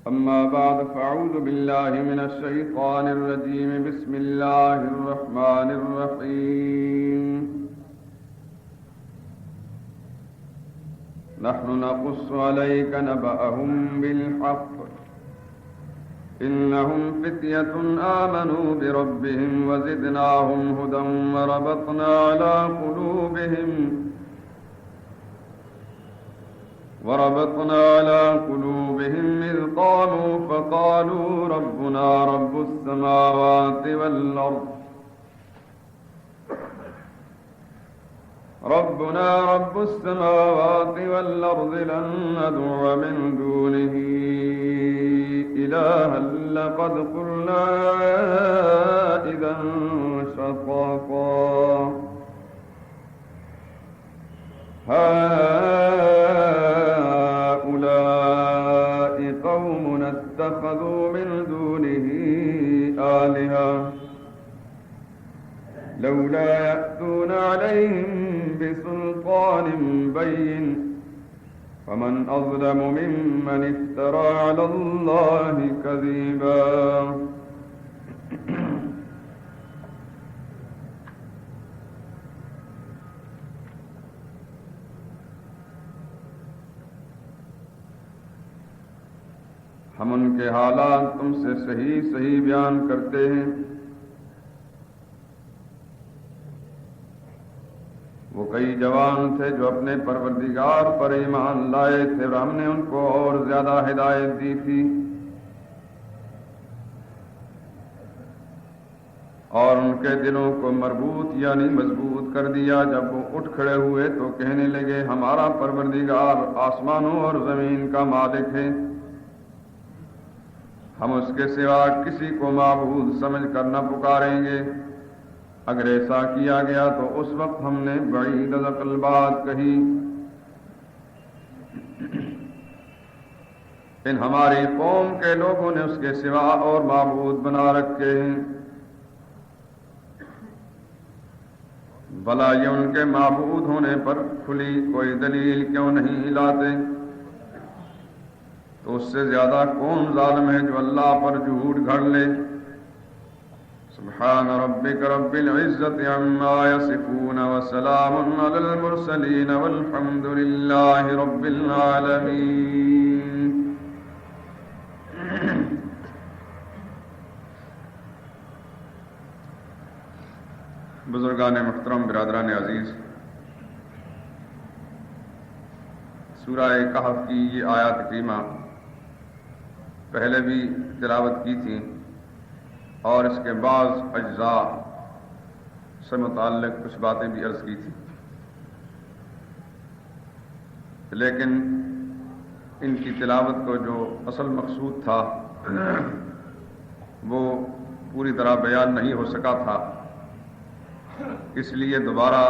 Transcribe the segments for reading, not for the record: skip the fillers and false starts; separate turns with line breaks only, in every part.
أما بعد فأعوذ بالله من الشيطان الرجيم. بسم الله الرحمن الرحيم. نحن نقص عليك نبأهم بالحق إنهم فتية آمنوا بربهم وزدناهم هدى وربطنا على قلوبهم إذ قاموا فقالوا ربنا رب السماوات والأرض لن ندعو من دونه إلها لقد قلنا إذا شططا هؤلاء قوم اتخذوا من دونه آلهة لولا يأتون عليهم بسلطان بين فمن أظلم ممن افترى على الله كذبا. ہم ان کے حالات تم سے صحیح بیان کرتے ہیں. وہ کئی جوان تھے جو اپنے پروردگار پر ایمان لائے تھے اور ہم نے ان کو اور زیادہ ہدایت دی تھی. اور ان کے دلوں کو مربوط یعنی مضبوط کر دیا. جب وہ اٹھ کھڑے ہوئے تو کہنے لگے ہمارا پروردگار آسمانوں اور زمین کا مالک ہے, ہم اس کے سوا کسی کو معبود سمجھ کر نہ پکاریں گے. اگر ایسا کیا گیا تو اس وقت ہم نے بعید از عقل بات کہی. ان ہماری قوم کے لوگوں نے اس کے سوا اور معبود بنا رکھے ہیں. بھلا یہ ان کے معبود ہونے پر کھلی کوئی دلیل کیوں نہیں لاتے؟ تو اس سے زیادہ کون ظالم ہے جو اللہ پر جھوٹ گھڑ لے. سبحان ربک رب العزت عما یصفون وسلام علی المرسلین والحمد للہ رب العالمین. بزرگان محترم, برادران عزیز, سورہ کہف کی یہ آیات کریمہ پہلے بھی تلاوت کی تھی اور اس کے بعض اجزاء سے متعلق کچھ باتیں بھی عرض کی تھی, لیکن ان کی تلاوت کو جو اصل مقصود تھا وہ پوری طرح بیان نہیں ہو سکا تھا. اس لیے دوبارہ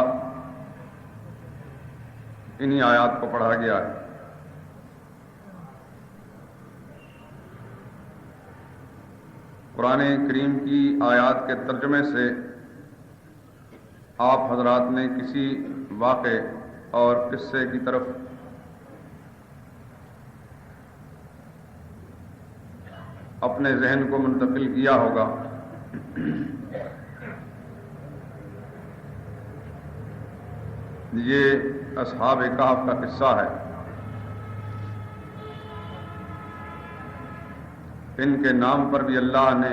انہی آیات کو پڑھا گیا ہے. قرآن کریم کی آیات کے ترجمے سے آپ حضرات نے کسی واقعے اور قصے کی طرف اپنے ذہن کو منتقل کیا ہوگا. یہ اصحاب کہف کا قصہ ہے. ان کے نام پر بھی اللہ نے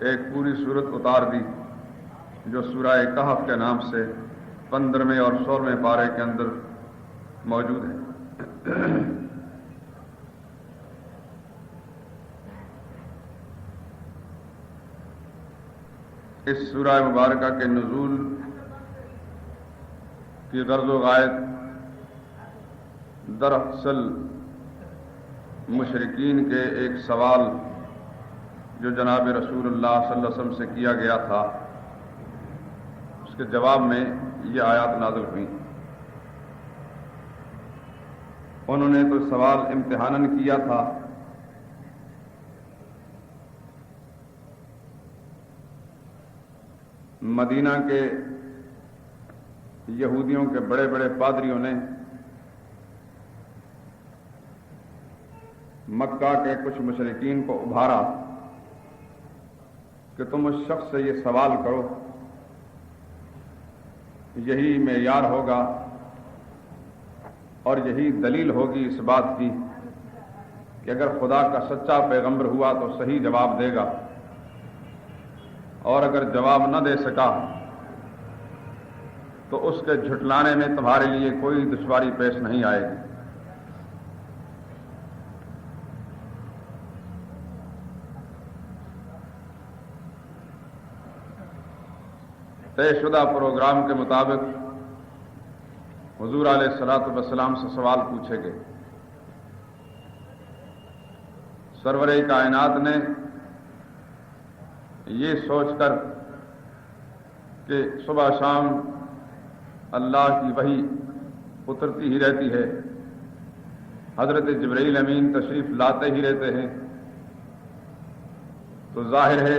ایک پوری سورت اتار دی جو سورہ کہف کے نام سے 15ویں اور 16ویں پارے کے اندر موجود ہے. اس سورہ مبارکہ کے نزول کی غرض و غایت دراصل مشرکین کے ایک سوال جو جناب رسول اللہ صلی اللہ علیہ وسلم سے کیا گیا تھا, اس کے جواب میں یہ آیات نازل ہوئی. انہوں نے تو سوال امتحاناً کیا تھا مدینہ کے یہودیوں کے بڑے بڑے پادریوں نے مکہ کے کچھ مشرکین کو ابھارا کہ تم اس شخص سے یہ سوال کرو، یہی معیار ہوگا اور یہی دلیل ہوگی اس بات کی کہ اگر خدا کا سچا پیغمبر ہوا تو صحیح جواب دے گا، اور اگر جواب نہ دے سکا تو اس کے جھٹلانے میں تمہارے لیے کوئی دشواری پیش نہیں آئے گی۔ طے شدہ پروگرام کے مطابق حضور علیہ الصلوۃ والسلام سے سوال پوچھے گئے۔ سرور کائنات نے یہ سوچ کر کہ صبح شام اللہ کی وحی اترتی ہی رہتی ہے، حضرت جبرائیل امین تشریف لاتے ہی رہتے ہیں، تو ظاہر ہے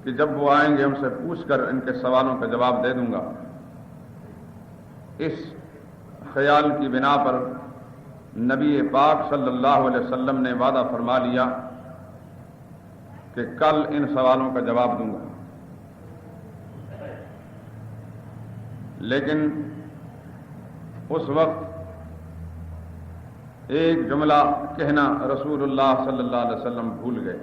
کہ جب وہ آئیں گے ان سے پوچھ کر ان کے سوالوں کا جواب دے دوں گا۔ اس خیال کی بنا پر نبی پاک صلی اللہ علیہ وسلم نے وعدہ فرما لیا کہ کل ان سوالوں کا جواب دوں گا، لیکن اس وقت ایک جملہ کہنا رسول اللہ صلی اللہ علیہ وسلم بھول گئے۔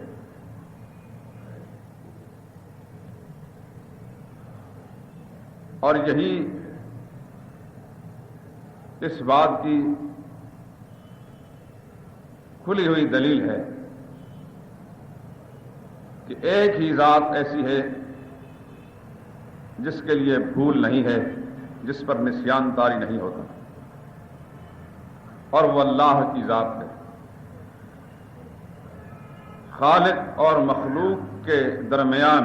اور یہی اس بات کی کھلی ہوئی دلیل ہے کہ ایک ہی ذات ایسی ہے جس کے لیے بھول نہیں ہے، جس پر نسیان طاری نہیں ہوتا، اور وہ اللہ کی ذات ہے۔ خالق اور مخلوق کے درمیان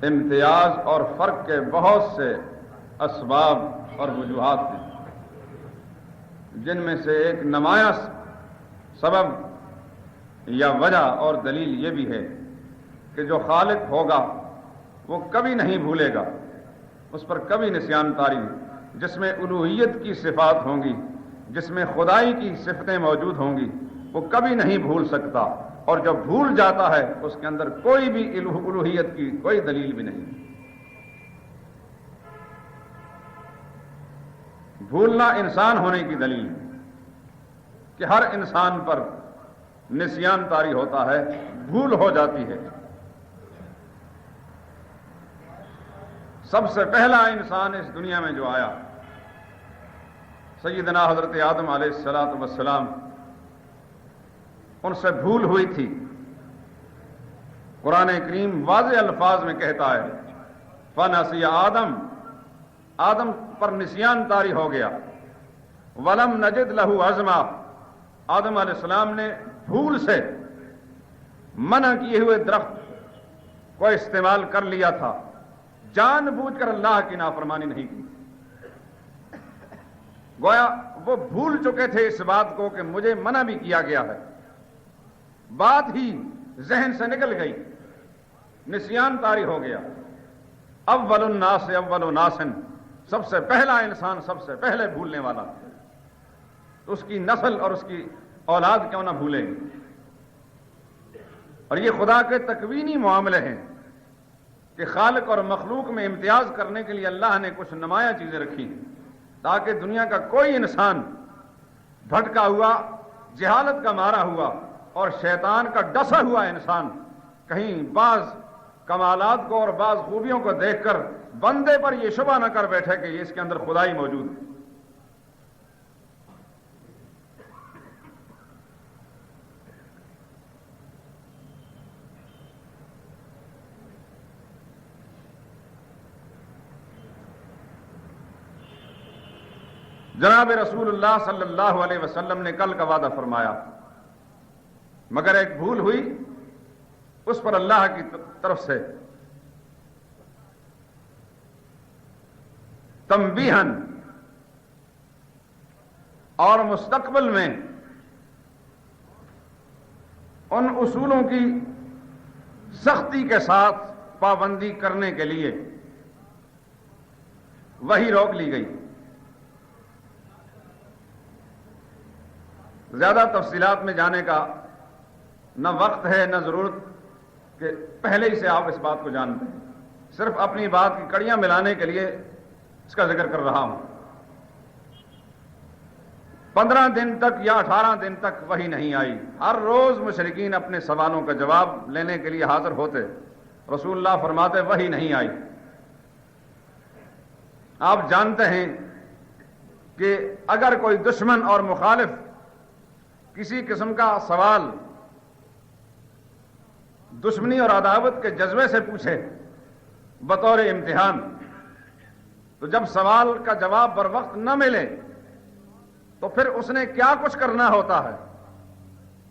امتیاز اور فرق کے بہت سے اسباب اور وجوہات ہیں، جن میں سے ایک نمایاں سبب یا وجہ اور دلیل یہ بھی ہے کہ جو خالق ہوگا وہ کبھی نہیں بھولے گا، اس پر کبھی نسیان طاری نہیں۔ جس میں الوہیت کی صفات ہوں گی، جس میں خدائی کی صفتیں موجود ہوں گی، وہ کبھی نہیں بھول سکتا، اور جب بھول جاتا ہے اس کے اندر کوئی بھی الوہیت کی کوئی دلیل بھی نہیں۔ بھولنا انسان ہونے کی دلیل ہے کہ ہر انسان پر نسیان طاری ہوتا ہے، بھول ہو جاتی ہے۔ سب سے پہلا انسان اس دنیا میں جو آیا سیدنا حضرت آدم علیہ الصلوۃ والسلام، ان سے بھول ہوئی تھی۔ قرآن کریم واضح الفاظ میں کہتا ہے فَنَسِيَ آدم پر نسیان طاری ہو گیا، وَلَمْ نَجِدْ لَهُ عَزْمًا، آدم علیہ السلام نے بھول سے منع کیے ہوئے درخت کو استعمال کر لیا تھا، جان بوجھ کر اللہ کی نافرمانی نہیں کی۔ گویا وہ بھول چکے تھے اس بات کو کہ مجھے منع بھی کیا گیا ہے، بات ہی ذہن سے نکل گئی، نسیان طاری ہو گیا۔ اول الناس اول ناس، سب سے پہلا انسان سب سے پہلے بھولنے والا، تو اس کی نسل اور اس کی اولاد کیوں نہ بھولے گی۔ اور یہ خدا کے تکوینی معاملے ہیں کہ خالق اور مخلوق میں امتیاز کرنے کے لیے اللہ نے کچھ نمایاں چیزیں رکھی تاکہ دنیا کا کوئی انسان بھٹکا ہوا، جہالت کا مارا ہوا اور شیطان کا ڈسا ہوا انسان کہیں بعض کمالات کو اور بعض خوبیوں کو دیکھ کر بندے پر یہ شبہ نہ کر بیٹھے کہ اس کے اندر خدائی موجود ہے۔ جناب رسول اللہ صلی اللہ علیہ وسلم نے کل کا وعدہ فرمایا، مگر ایک بھول ہوئی، اس پر اللہ کی طرف سے تنبیہاً اور مستقبل میں ان اصولوں کی سختی کے ساتھ پابندی کرنے کے لیے وہی روک لی گئی۔
زیادہ تفصیلات میں جانے کا نہ وقت ہے نہ ضرورت کہ پہلے ہی سے آپ اس بات کو جانتے ہیں، صرف اپنی بات کی کڑیاں ملانے کے لیے اس کا ذکر کر رہا ہوں۔ 15 دن تک یا 18 دن تک وحی نہیں آئی، ہر روز مشرکین اپنے سوالوں کا جواب لینے کے لیے حاضر ہوتے، رسول اللہ فرماتے وحی نہیں آئی۔ آپ جانتے ہیں کہ اگر کوئی دشمن اور مخالف کسی قسم کا سوال دشمنی اور عداوت کے جذبے سے پوچھے بطور امتحان، تو جب سوال کا جواب بر وقت نہ ملے تو پھر اس نے کیا کچھ کرنا ہوتا ہے،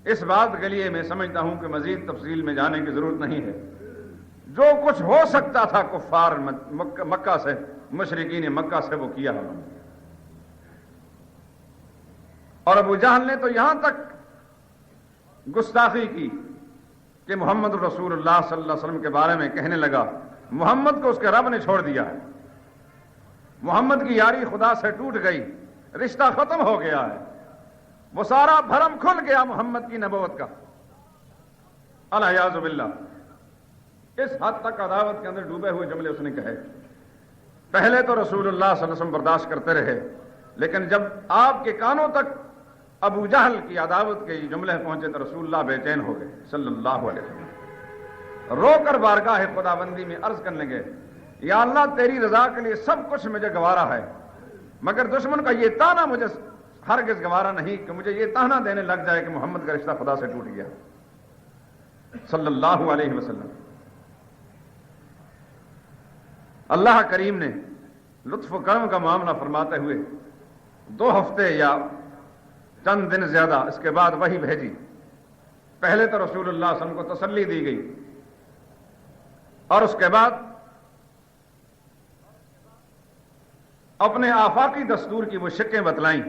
اس بات کے لیے میں سمجھتا ہوں کہ مزید تفصیل میں جانے کی ضرورت نہیں ہے۔ جو کچھ ہو سکتا تھا کفار مکہ سے، مشرکین مکہ سے، وہ کیا ہے۔ اور ابو جہل نے تو یہاں تک گستاخی کی کہ محمد رسول اللہ صلی اللہ علیہ وسلم کے بارے میں کہنے لگا محمد کو اس کے رب نے چھوڑ دیا ہے، محمد کی یاری خدا سے ٹوٹ گئی، رشتہ ختم ہو گیا ہے، وہ سارا بھرم کھل گیا محمد کی نبوت کا، العیاذ باللہ۔ اس حد تک عداوت کے اندر ڈوبے ہوئے جملے اس نے کہے۔ پہلے تو رسول اللہ صلی اللہ علیہ وسلم برداشت کرتے رہے، لیکن جب آپ کے کانوں تک ابو جہل کی عداوت کے یہ جملے پہنچے تو رسول اللہ بے چین ہو گئے صلی اللہ علیہ وسلم، رو کر بارگاہ خداوندی میں عرض کرنے گئے یا اللہ تیری رضا کے لیے سب کچھ مجھے گوارا ہے، مگر دشمن کا یہ تانا مجھے ہرگز گوارا نہیں کہ مجھے یہ تانا دینے لگ جائے کہ محمد کا رشتہ خدا سے ٹوٹ گیا صلی اللہ علیہ وسلم۔ اللہ کریم نے لطف و کرم کا معاملہ فرماتے ہوئے 2 ہفتے یا چند دن زیادہ اس کے بعد وحی بھیجی۔ پہلے تو رسول اللہ صلی اللہ علیہ وسلم کو تسلی دی گئی اور اس کے بعد اپنے آفاقی دستور کی وہ شکیں بتلائیں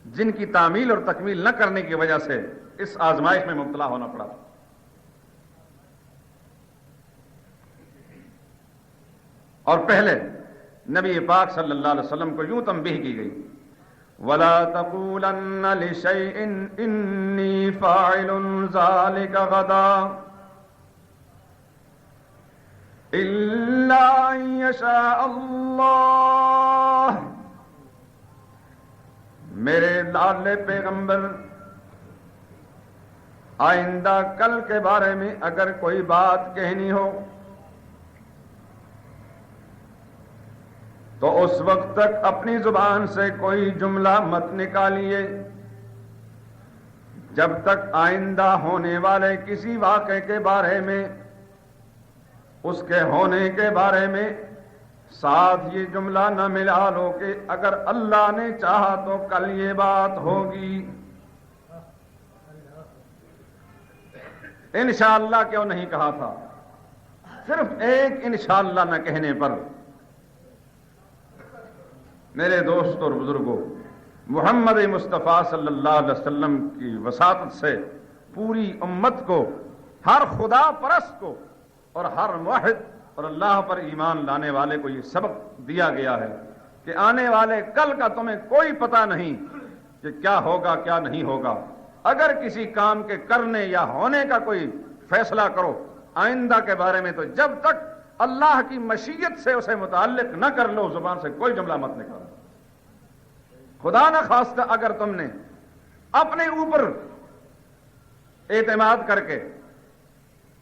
جن کی تعمیل اور تکمیل نہ کرنے کی وجہ سے اس آزمائش میں مبتلا ہونا پڑا۔ اور پہلے نبی پاک صلی اللہ علیہ وسلم کو یوں تنبیہ کی گئی وَلَا تَقُولَنَّ لِشَيْءٍ إِنِّي فَاعِلٌ ذَلِكَ غَدًا إِلَّا أَن يَشَاءَ اللَّهُ۔ میرے لاڈلے پیغمبر، آئندہ کل کے بارے میں اگر کوئی بات کہنی ہو تو اس وقت تک اپنی زبان سے کوئی جملہ مت نکالیے جب تک آئندہ ہونے والے کسی واقعے کے بارے میں، اس کے ہونے کے بارے میں ساتھ یہ جملہ نہ ملا لو کہ اگر اللہ نے چاہا تو کل یہ بات ہوگی۔ انشاءاللہ کیوں نہیں کہا تھا؟ صرف ایک انشاءاللہ نہ کہنے پر میرے دوست اور بزرگوں، محمد مصطفیٰ صلی اللہ علیہ وسلم کی وساطت سے پوری امت کو، ہر خدا پرست کو اور ہر موحد اور اللہ پر ایمان لانے والے کو یہ سبق دیا گیا ہے کہ آنے والے کل کا تمہیں کوئی پتہ نہیں کہ کیا ہوگا کیا نہیں ہوگا۔ اگر کسی کام کے کرنے یا ہونے کا کوئی فیصلہ کرو آئندہ کے بارے میں تو جب تک اللہ کی مشیت سے اسے متعلق نہ کر لو، زبان سے کوئی جملہ مت نکالو۔ خدا نہ خواستہ اگر تم نے اپنے اوپر اعتماد کر کے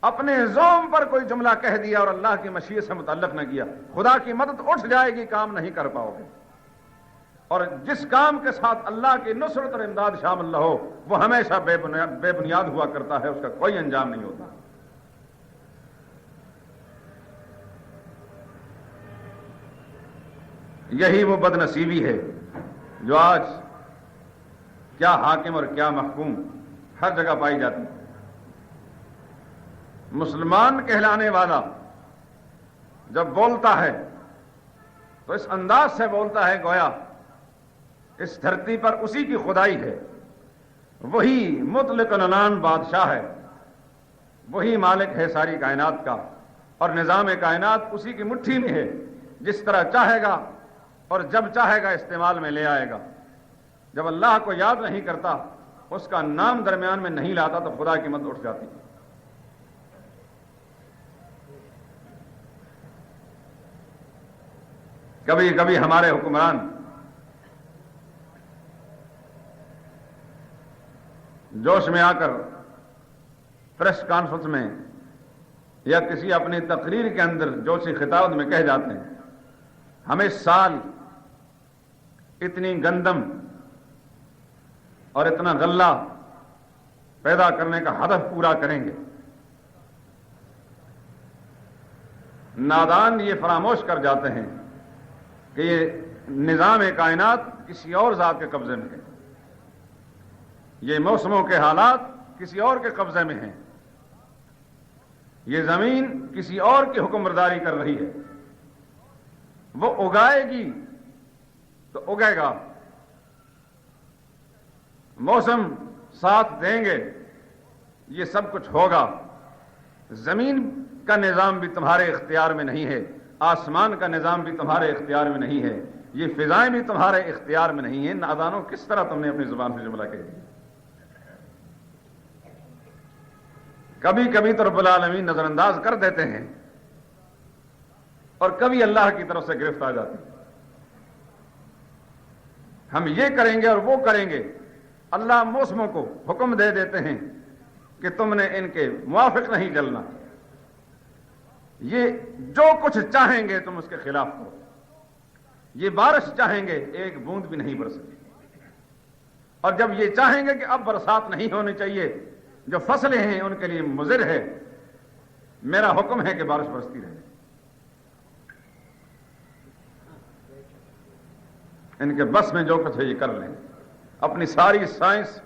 اپنے زوم پر کوئی جملہ کہہ دیا اور اللہ کی مشیت سے متعلق نہ کیا، خدا کی مدد اٹھ جائے گی، کام نہیں کر پاؤ گے۔ اور جس کام کے ساتھ اللہ کی نصرت اور امداد شامل نہ ہو وہ ہمیشہ بے بنیاد ہوا کرتا ہے، اس کا کوئی انجام نہیں ہوتا۔ یہی وہ بد نصیبی ہے جو آج کیا حاکم اور کیا محکوم ہر جگہ پائی جاتی ہے۔ مسلمان کہلانے والا جب بولتا ہے تو اس انداز سے بولتا ہے گویا اس دھرتی پر اسی کی خدائی ہے، وہی مطلق العنان بادشاہ ہے، وہی مالک ہے ساری کائنات کا، اور نظام کائنات اسی کی مٹھی میں ہے، جس طرح چاہے گا اور جب چاہے گا استعمال میں لے آئے گا۔ جب اللہ کو یاد نہیں کرتا، اس کا نام درمیان میں نہیں لاتا تو خدا کی مدد اٹھ جاتی ہے۔ کبھی کبھی ہمارے حکمران جوش میں آ کر پریس کانفرنس میں یا کسی اپنی تقریر کے اندر جوشی خطاب میں کہہ جاتے ہیں، ہم اس سال اتنی گندم اور اتنا غلہ پیدا کرنے کا ہدف پورا کریں گے۔ نادان یہ فراموش کر جاتے ہیں کہ یہ نظام کائنات کسی اور ذات کے قبضے میں ہے، یہ موسموں کے حالات کسی اور کے قبضے میں ہیں، یہ زمین کسی اور کی حکم برداری کر رہی ہے۔ وہ اگائے گی تو اگے گا، موسم ساتھ دیں گے، یہ سب کچھ ہوگا۔ زمین کا نظام بھی تمہارے اختیار میں نہیں ہے، آسمان کا نظام بھی تمہارے اختیار میں نہیں ہے، یہ فضائیں بھی تمہارے اختیار میں نہیں ہیں۔ نادانوں، کس طرح تم نے اپنی زبان سے جملہ کہہ دیا؟ کبھی کبھی تو رب العالمین نظر انداز کر دیتے ہیں اور کبھی اللہ کی طرف سے گرفت آ جاتی ہے۔ ہم یہ کریں گے اور وہ کریں گے، اللہ موسموں کو حکم دے دیتے ہیں کہ تم نے ان کے موافق نہیں چلنا، یہ جو کچھ چاہیں گے تم اس کے خلاف کرو۔ یہ بارش چاہیں گے، ایک بوند بھی نہیں برسے، اور جب یہ چاہیں گے کہ اب برسات نہیں ہونی چاہیے، جو فصلیں ہیں ان کے لیے مضر ہے، میرا حکم ہے کہ بارش برستی رہے۔ ان کے بس میں جو کچھ ہے یہ کر لیں، اپنی ساری سائنس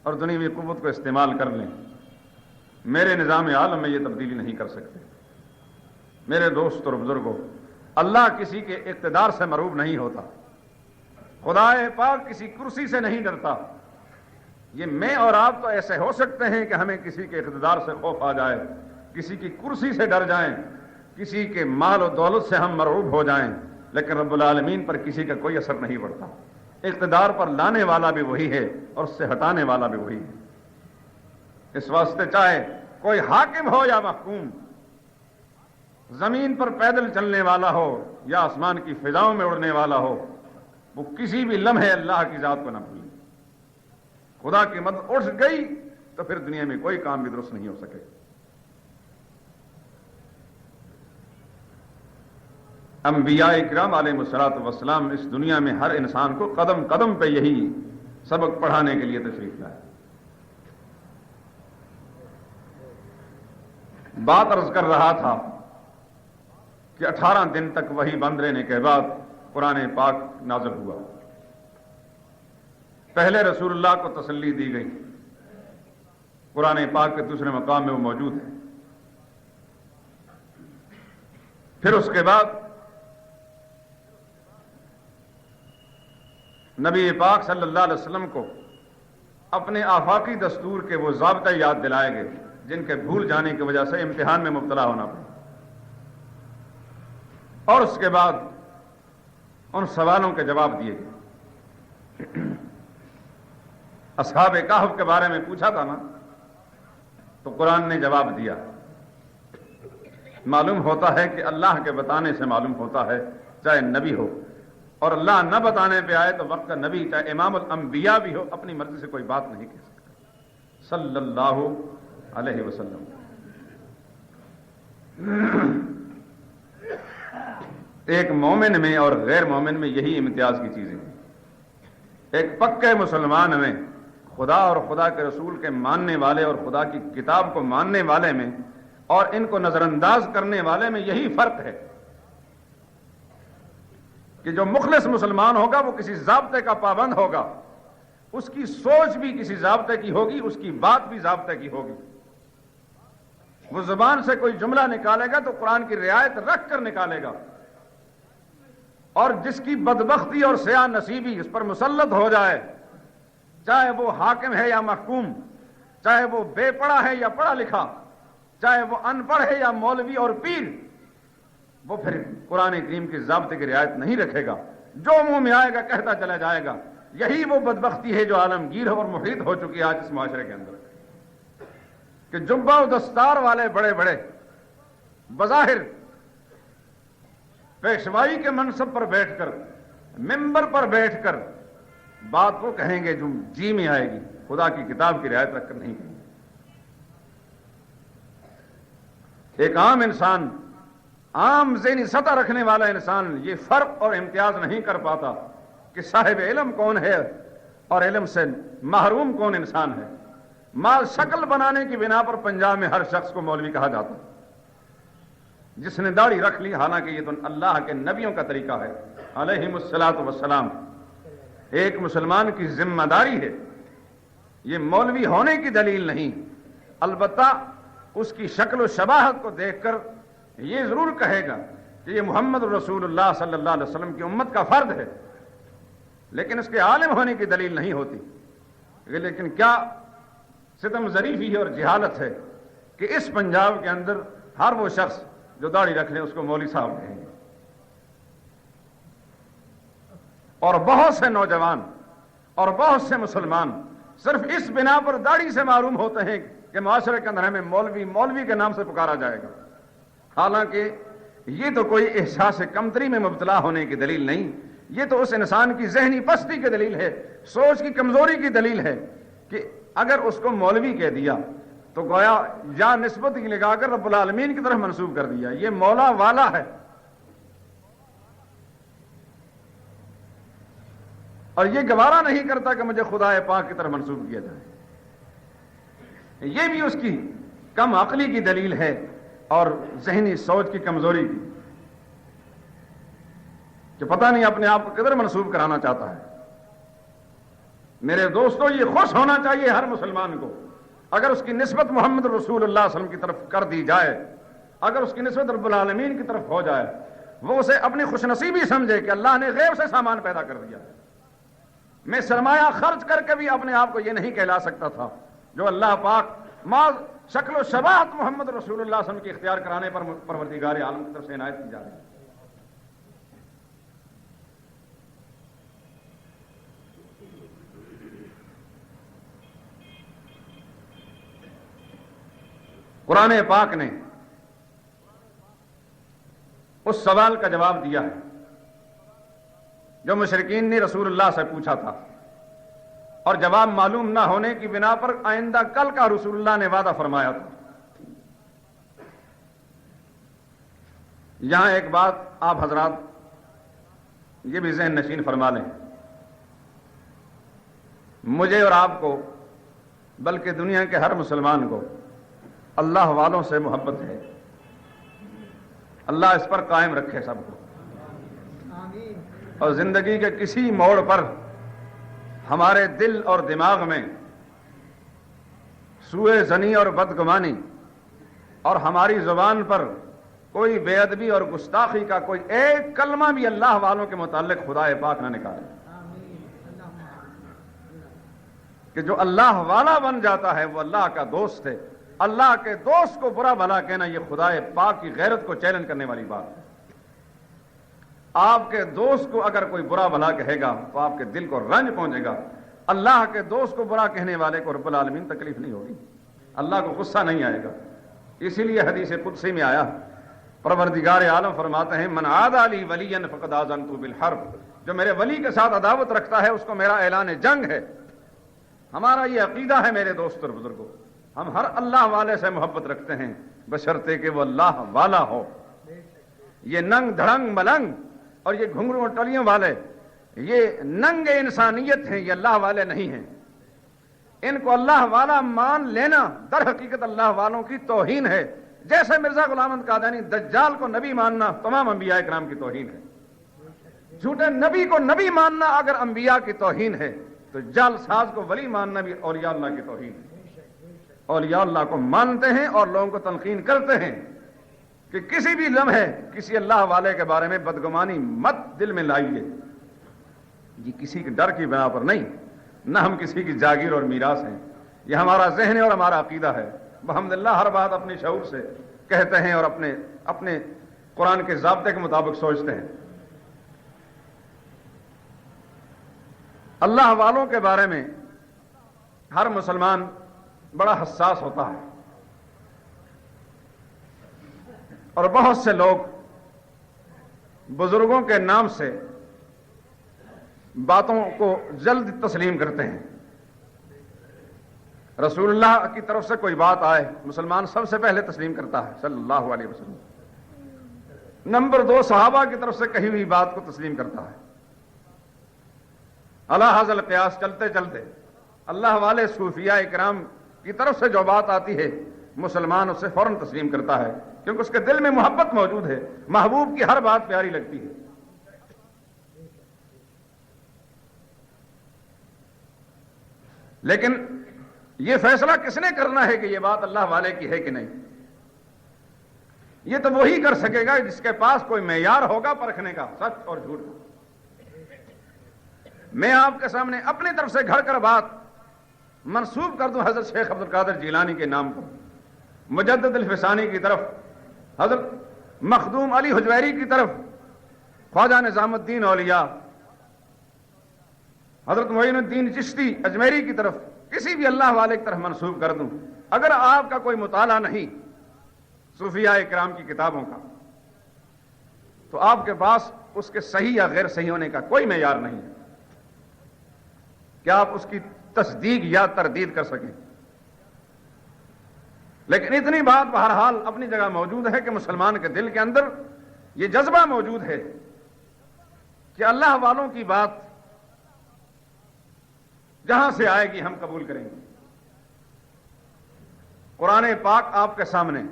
اور دنیوی قوت کو استعمال کر لیں، میرے نظام عالم میں یہ تبدیلی نہیں کر سکتے۔ میرے دوست اور بزرگوں، اللہ کسی کے اقتدار سے مرعوب نہیں ہوتا، خدا پاک کسی کرسی سے نہیں ڈرتا۔ یہ میں اور آپ تو ایسے ہو سکتے ہیں کہ ہمیں کسی کے اقتدار سے خوف آ جائے، کسی کی کرسی سے ڈر جائیں، کسی کے مال و دولت سے ہم مرعوب ہو جائیں، لیکن رب العالمین پر کسی کا کوئی اثر نہیں پڑتا۔ اقتدار پر لانے والا بھی وہی ہے اور اس سے ہٹانے والا بھی وہی ہے۔ اس واسطے چاہے کوئی حاکم ہو یا محکوم، زمین پر پیدل چلنے والا ہو یا آسمان کی فضاؤں میں اڑنے والا ہو، وہ کسی بھی لمحے اللہ کی ذات کو نہ بھولے۔ خدا کی مدد اٹھ گئی تو پھر دنیا میں کوئی کام بھی درست نہیں ہو سکے۔ انبیاء اکرام علیہ الصلوۃ والسلام اس دنیا میں ہر انسان کو قدم قدم پہ یہی سبق پڑھانے کے لیے تشریف لائے۔ بات عرض کر رہا تھا کہ 18 دن تک وہی بند رہنے کے بعد قرآن پاک نازل ہوا۔ پہلے رسول اللہ کو تسلی دی گئی، قرآن پاک کے دوسرے مقام میں وہ موجود ہے۔ پھر اس کے بعد نبی پاک صلی اللہ علیہ وسلم کو اپنے آفاقی دستور کے وہ ضابطے یاد دلائے گئے جن کے بھول جانے کی وجہ سے امتحان میں مبتلا ہونا پڑا، اور اس کے بعد ان سوالوں کے جواب دیے گئے۔ اصحاب کہف کے بارے میں پوچھا تھا نا، تو قرآن نے جواب دیا۔ معلوم ہوتا ہے کہ اللہ کے بتانے سے معلوم ہوتا ہے، چاہے نبی ہو، اور اللہ نہ بتانے پہ آئے تو وقت کا نبی چاہے امام الانبیاء بھی ہو، اپنی مرضی سے کوئی بات نہیں کہہ سکتا صلی اللہ علیہ وسلم۔ ایک مومن میں اور غیر مومن میں یہی امتیاز کی چیزیں ہیں۔ ایک پکے مسلمان میں خدا اور خدا کے رسول کے ماننے والے اور خدا کی کتاب کو ماننے والے میں اور ان کو نظر انداز کرنے والے میں یہی فرق ہے کہ جو مخلص مسلمان ہوگا وہ کسی ضابطے کا پابند ہوگا، اس کی سوچ بھی کسی ضابطے کی ہوگی، اس کی بات بھی ضابطے کی ہوگی۔ وہ زبان سے کوئی جملہ نکالے گا تو قرآن کی رعایت رکھ کر نکالے گا، اور جس کی بدبختی اور سیاہ نصیبی اس پر مسلط ہو جائے، چاہے وہ حاکم ہے یا محکوم، چاہے وہ بے پڑھا ہے یا پڑھا لکھا، چاہے وہ ان پڑھ ہے یا مولوی اور پیر، وہ پھر قرآن کریم کے ضابطے کی رعایت نہیں رکھے گا، جو منہ میں آئے گا کہتا چلا جائے گا۔ یہی وہ بدبختی ہے جو عالمگیر اور محیط ہو چکی ہے آج اس معاشرے کے اندر، کہ جبہ و دستار والے بڑے بڑے بظاہر پیشوائی کے منصب پر بیٹھ کر، ممبر پر بیٹھ کر بات وہ کہیں گے جو جی میں آئے گی، خدا کی کتاب کی رعایت رکھ کر نہیں کہیں گے۔ ایک عام انسان، عام ذہنی سطح رکھنے والا انسان یہ فرق اور امتیاز نہیں کر پاتا کہ صاحب علم کون ہے اور علم سے محروم کون انسان ہے۔ مال شکل بنانے کی بنا پر پنجاب میں ہر شخص کو مولوی کہا جاتا ہے، جس نے داڑھی رکھ لی، حالانکہ یہ تو اللہ کے نبیوں کا طریقہ ہے علیہم الصلاۃ والسلام۔ ایک مسلمان کی ذمہ داری ہے، یہ مولوی ہونے کی دلیل نہیں، البتہ اس کی شکل و شباہت کو دیکھ کر یہ ضرور کہے گا کہ یہ محمد رسول اللہ صلی اللہ علیہ وسلم کی امت کا فرد ہے، لیکن اس کے عالم ہونے کی دلیل نہیں ہوتی۔ لیکن کیا ستم ظریفی اور جہالت ہے کہ اس پنجاب کے اندر ہر وہ شخص جو داڑھی رکھ لے اس کو مولوی صاحب کہیں گے، اور بہت سے نوجوان اور بہت سے مسلمان صرف اس بنا پر داڑھی سے معروم ہوتے ہیں کہ معاشرے کے اندر ہمیں مولوی کے نام سے پکارا جائے گا، حالانکہ یہ تو کوئی احساس کمتری میں مبتلا ہونے کی دلیل نہیں، یہ تو اس انسان کی ذہنی پستی کی دلیل ہے، سوچ کی کمزوری کی دلیل ہے کہ اگر اس کو مولوی کہہ دیا تو گویا یا نسبت کی لگا کر رب العالمین کی طرف منسوب کر دیا، یہ مولا والا ہے، اور یہ گوارا نہیں کرتا کہ مجھے خدا پاک کی طرف منسوب کیا جائے۔ یہ بھی اس کی کم عقلی کی دلیل ہے اور ذہنی سوچ کی کمزوری کی، کہ پتہ نہیں اپنے آپ کو کدھر منسوب کرانا چاہتا ہے۔ میرے دوستو، یہ خوش ہونا چاہیے ہر مسلمان کو اگر اس کی نسبت محمد رسول اللہ صلی اللہ علیہ وسلم کی طرف کر دی جائے، اگر اس کی نسبت رب العالمین کی طرف ہو جائے، وہ اسے اپنی خوش نصیبی سمجھے کہ اللہ نے غیب سے سامان پیدا کر دیا۔ میں سرمایہ خرچ کر کے بھی اپنے آپ کو یہ نہیں کہلا سکتا تھا جو اللہ پاک ما شکل و شباہت محمد رسول اللہ صلی اللہ علیہ وسلم کی اختیار کرانے پر پروردگار عالم کی طرف سے عنایت کی جا رہی ہے۔ قرآن پاک نے اس سوال کا جواب دیا ہے جو مشرکین نے رسول اللہ سے پوچھا تھا، اور جواب معلوم نہ ہونے کی بنا پر آئندہ کل کا رسول اللہ نے وعدہ فرمایا تھا۔ یہاں ایک بات آپ حضرات یہ بھی ذہن نشین فرما لیں، مجھے اور آپ کو بلکہ دنیا کے ہر مسلمان کو اللہ والوں سے محبت ہے، اللہ اس پر قائم رکھے سب کو، اور زندگی کے کسی موڑ پر ہمارے دل اور دماغ میں سوء ظنی اور بدگمانی اور ہماری زبان پر کوئی بے ادبی اور گستاخی کا کوئی ایک کلمہ بھی اللہ والوں کے متعلق خدا پاک نہ نکالے، کہ جو اللہ والا بن جاتا ہے وہ اللہ کا دوست ہے۔ اللہ کے دوست کو برا بھلا کہنا یہ خدا پاک کی غیرت کو چیلنج کرنے والی بات ہے۔ آپ کے دوست کو اگر کوئی برا بھلا کہے گا تو آپ کے دل کو رنج پہنچے گا، اللہ کے دوست کو برا کہنے والے کو رب العالمین تکلیف نہیں ہوگی، اللہ کو غصہ نہیں آئے گا۔ اسی لیے حدیث قدسی میں آیا، پروردگار عالم فرماتے ہیں من عادى لی ولیا فقد آذنته بالحرب، جو میرے ولی کے ساتھ عداوت رکھتا ہے اس کو میرا اعلان جنگ ہے۔ ہمارا یہ عقیدہ ہے میرے دوست اور بزرگوں، ہم ہر اللہ والے سے محبت رکھتے ہیں بشرطے کہ وہ اللہ والا ہو۔ یہ ننگ دھڑنگ ملنگ اور یہ گھنگرو اور ٹولیوں والے یہ ننگ انسانیت ہیں، یہ اللہ والے نہیں ہیں۔ ان کو اللہ والا مان لینا در حقیقت اللہ والوں کی توہین ہے، جیسے مرزا غلام احمد قادیانی دجال کو نبی ماننا تمام انبیاء کرام کی توہین ہے۔ جھوٹے نبی کو نبی ماننا اگر انبیاء کی توہین ہے تو جعل ساز کو ولی ماننا بھی اولیاء اللہ کی توہین ہے۔ اولیاء اللہ کو مانتے ہیں اور لوگوں کو تلقین کرتے ہیں کہ کسی بھی لمحے کسی اللہ والے کے بارے میں بدگمانی مت دل میں لائیے، یہ کسی کے ڈر کی بنا پر نہیں، نہ ہم کسی کی جاگیر اور میراث ہیں، یہ ہمارا ذہن ہے اور ہمارا عقیدہ ہے۔ الحمدللہ ہر بات اپنے شعور سے کہتے ہیں اور اپنے قرآن کے ضابطے کے مطابق سوچتے ہیں۔ اللہ والوں کے بارے میں ہر مسلمان بڑا حساس ہوتا ہے، اور بہت سے لوگ بزرگوں کے نام سے باتوں کو جلد تسلیم کرتے ہیں۔ رسول اللہ کی طرف سے کوئی بات آئے مسلمان سب سے پہلے تسلیم کرتا ہے صلی اللہ علیہ وسلم۔ نمبر 2 صحابہ کی طرف سے کہی ہوئی بات کو تسلیم کرتا ہے۔ علی ھذا القیاس چلتے چلتے اللہ والے صوفیاء کرام کی طرف سے جو بات آتی ہے مسلمان اسے فوراً تسلیم کرتا ہے، کیونکہ اس کے دل میں محبت موجود ہے، محبوب کی ہر بات پیاری لگتی ہے۔ لیکن یہ فیصلہ کس نے کرنا ہے کہ یہ بات اللہ والے کی ہے کہ نہیں؟ یہ تو وہی کر سکے گا جس کے پاس کوئی معیار ہوگا پرکھنے کا، سچ اور جھوٹ کا۔ میں آپ کے سامنے اپنی طرف سے گھڑ کر بات منسوب کر دوں حضرت شیخ عبد القادر جیلانی کے نام پر، مجدد الفسانی کی طرف، حضرت مخدوم علی حجویری کی طرف، خواجہ نظام الدین اولیاء، حضرت معین الدین چشتی اجمیری کی طرف، کسی بھی اللہ والے کی طرف منسوب کر دوں، اگر آپ کا کوئی مطالعہ نہیں صوفیاء کرام کی کتابوں کا تو آپ کے پاس اس کے صحیح یا غیر صحیح ہونے کا کوئی معیار نہیں ہے کہ آپ اس کی تصدیق یا تردید کر سکیں۔ لیکن اتنی بات بہرحال اپنی جگہ موجود ہے کہ مسلمان کے دل کے اندر یہ جذبہ موجود ہے کہ اللہ والوں کی بات جہاں سے آئے گی ہم قبول کریں گے۔ قرآن پاک آپ کے سامنے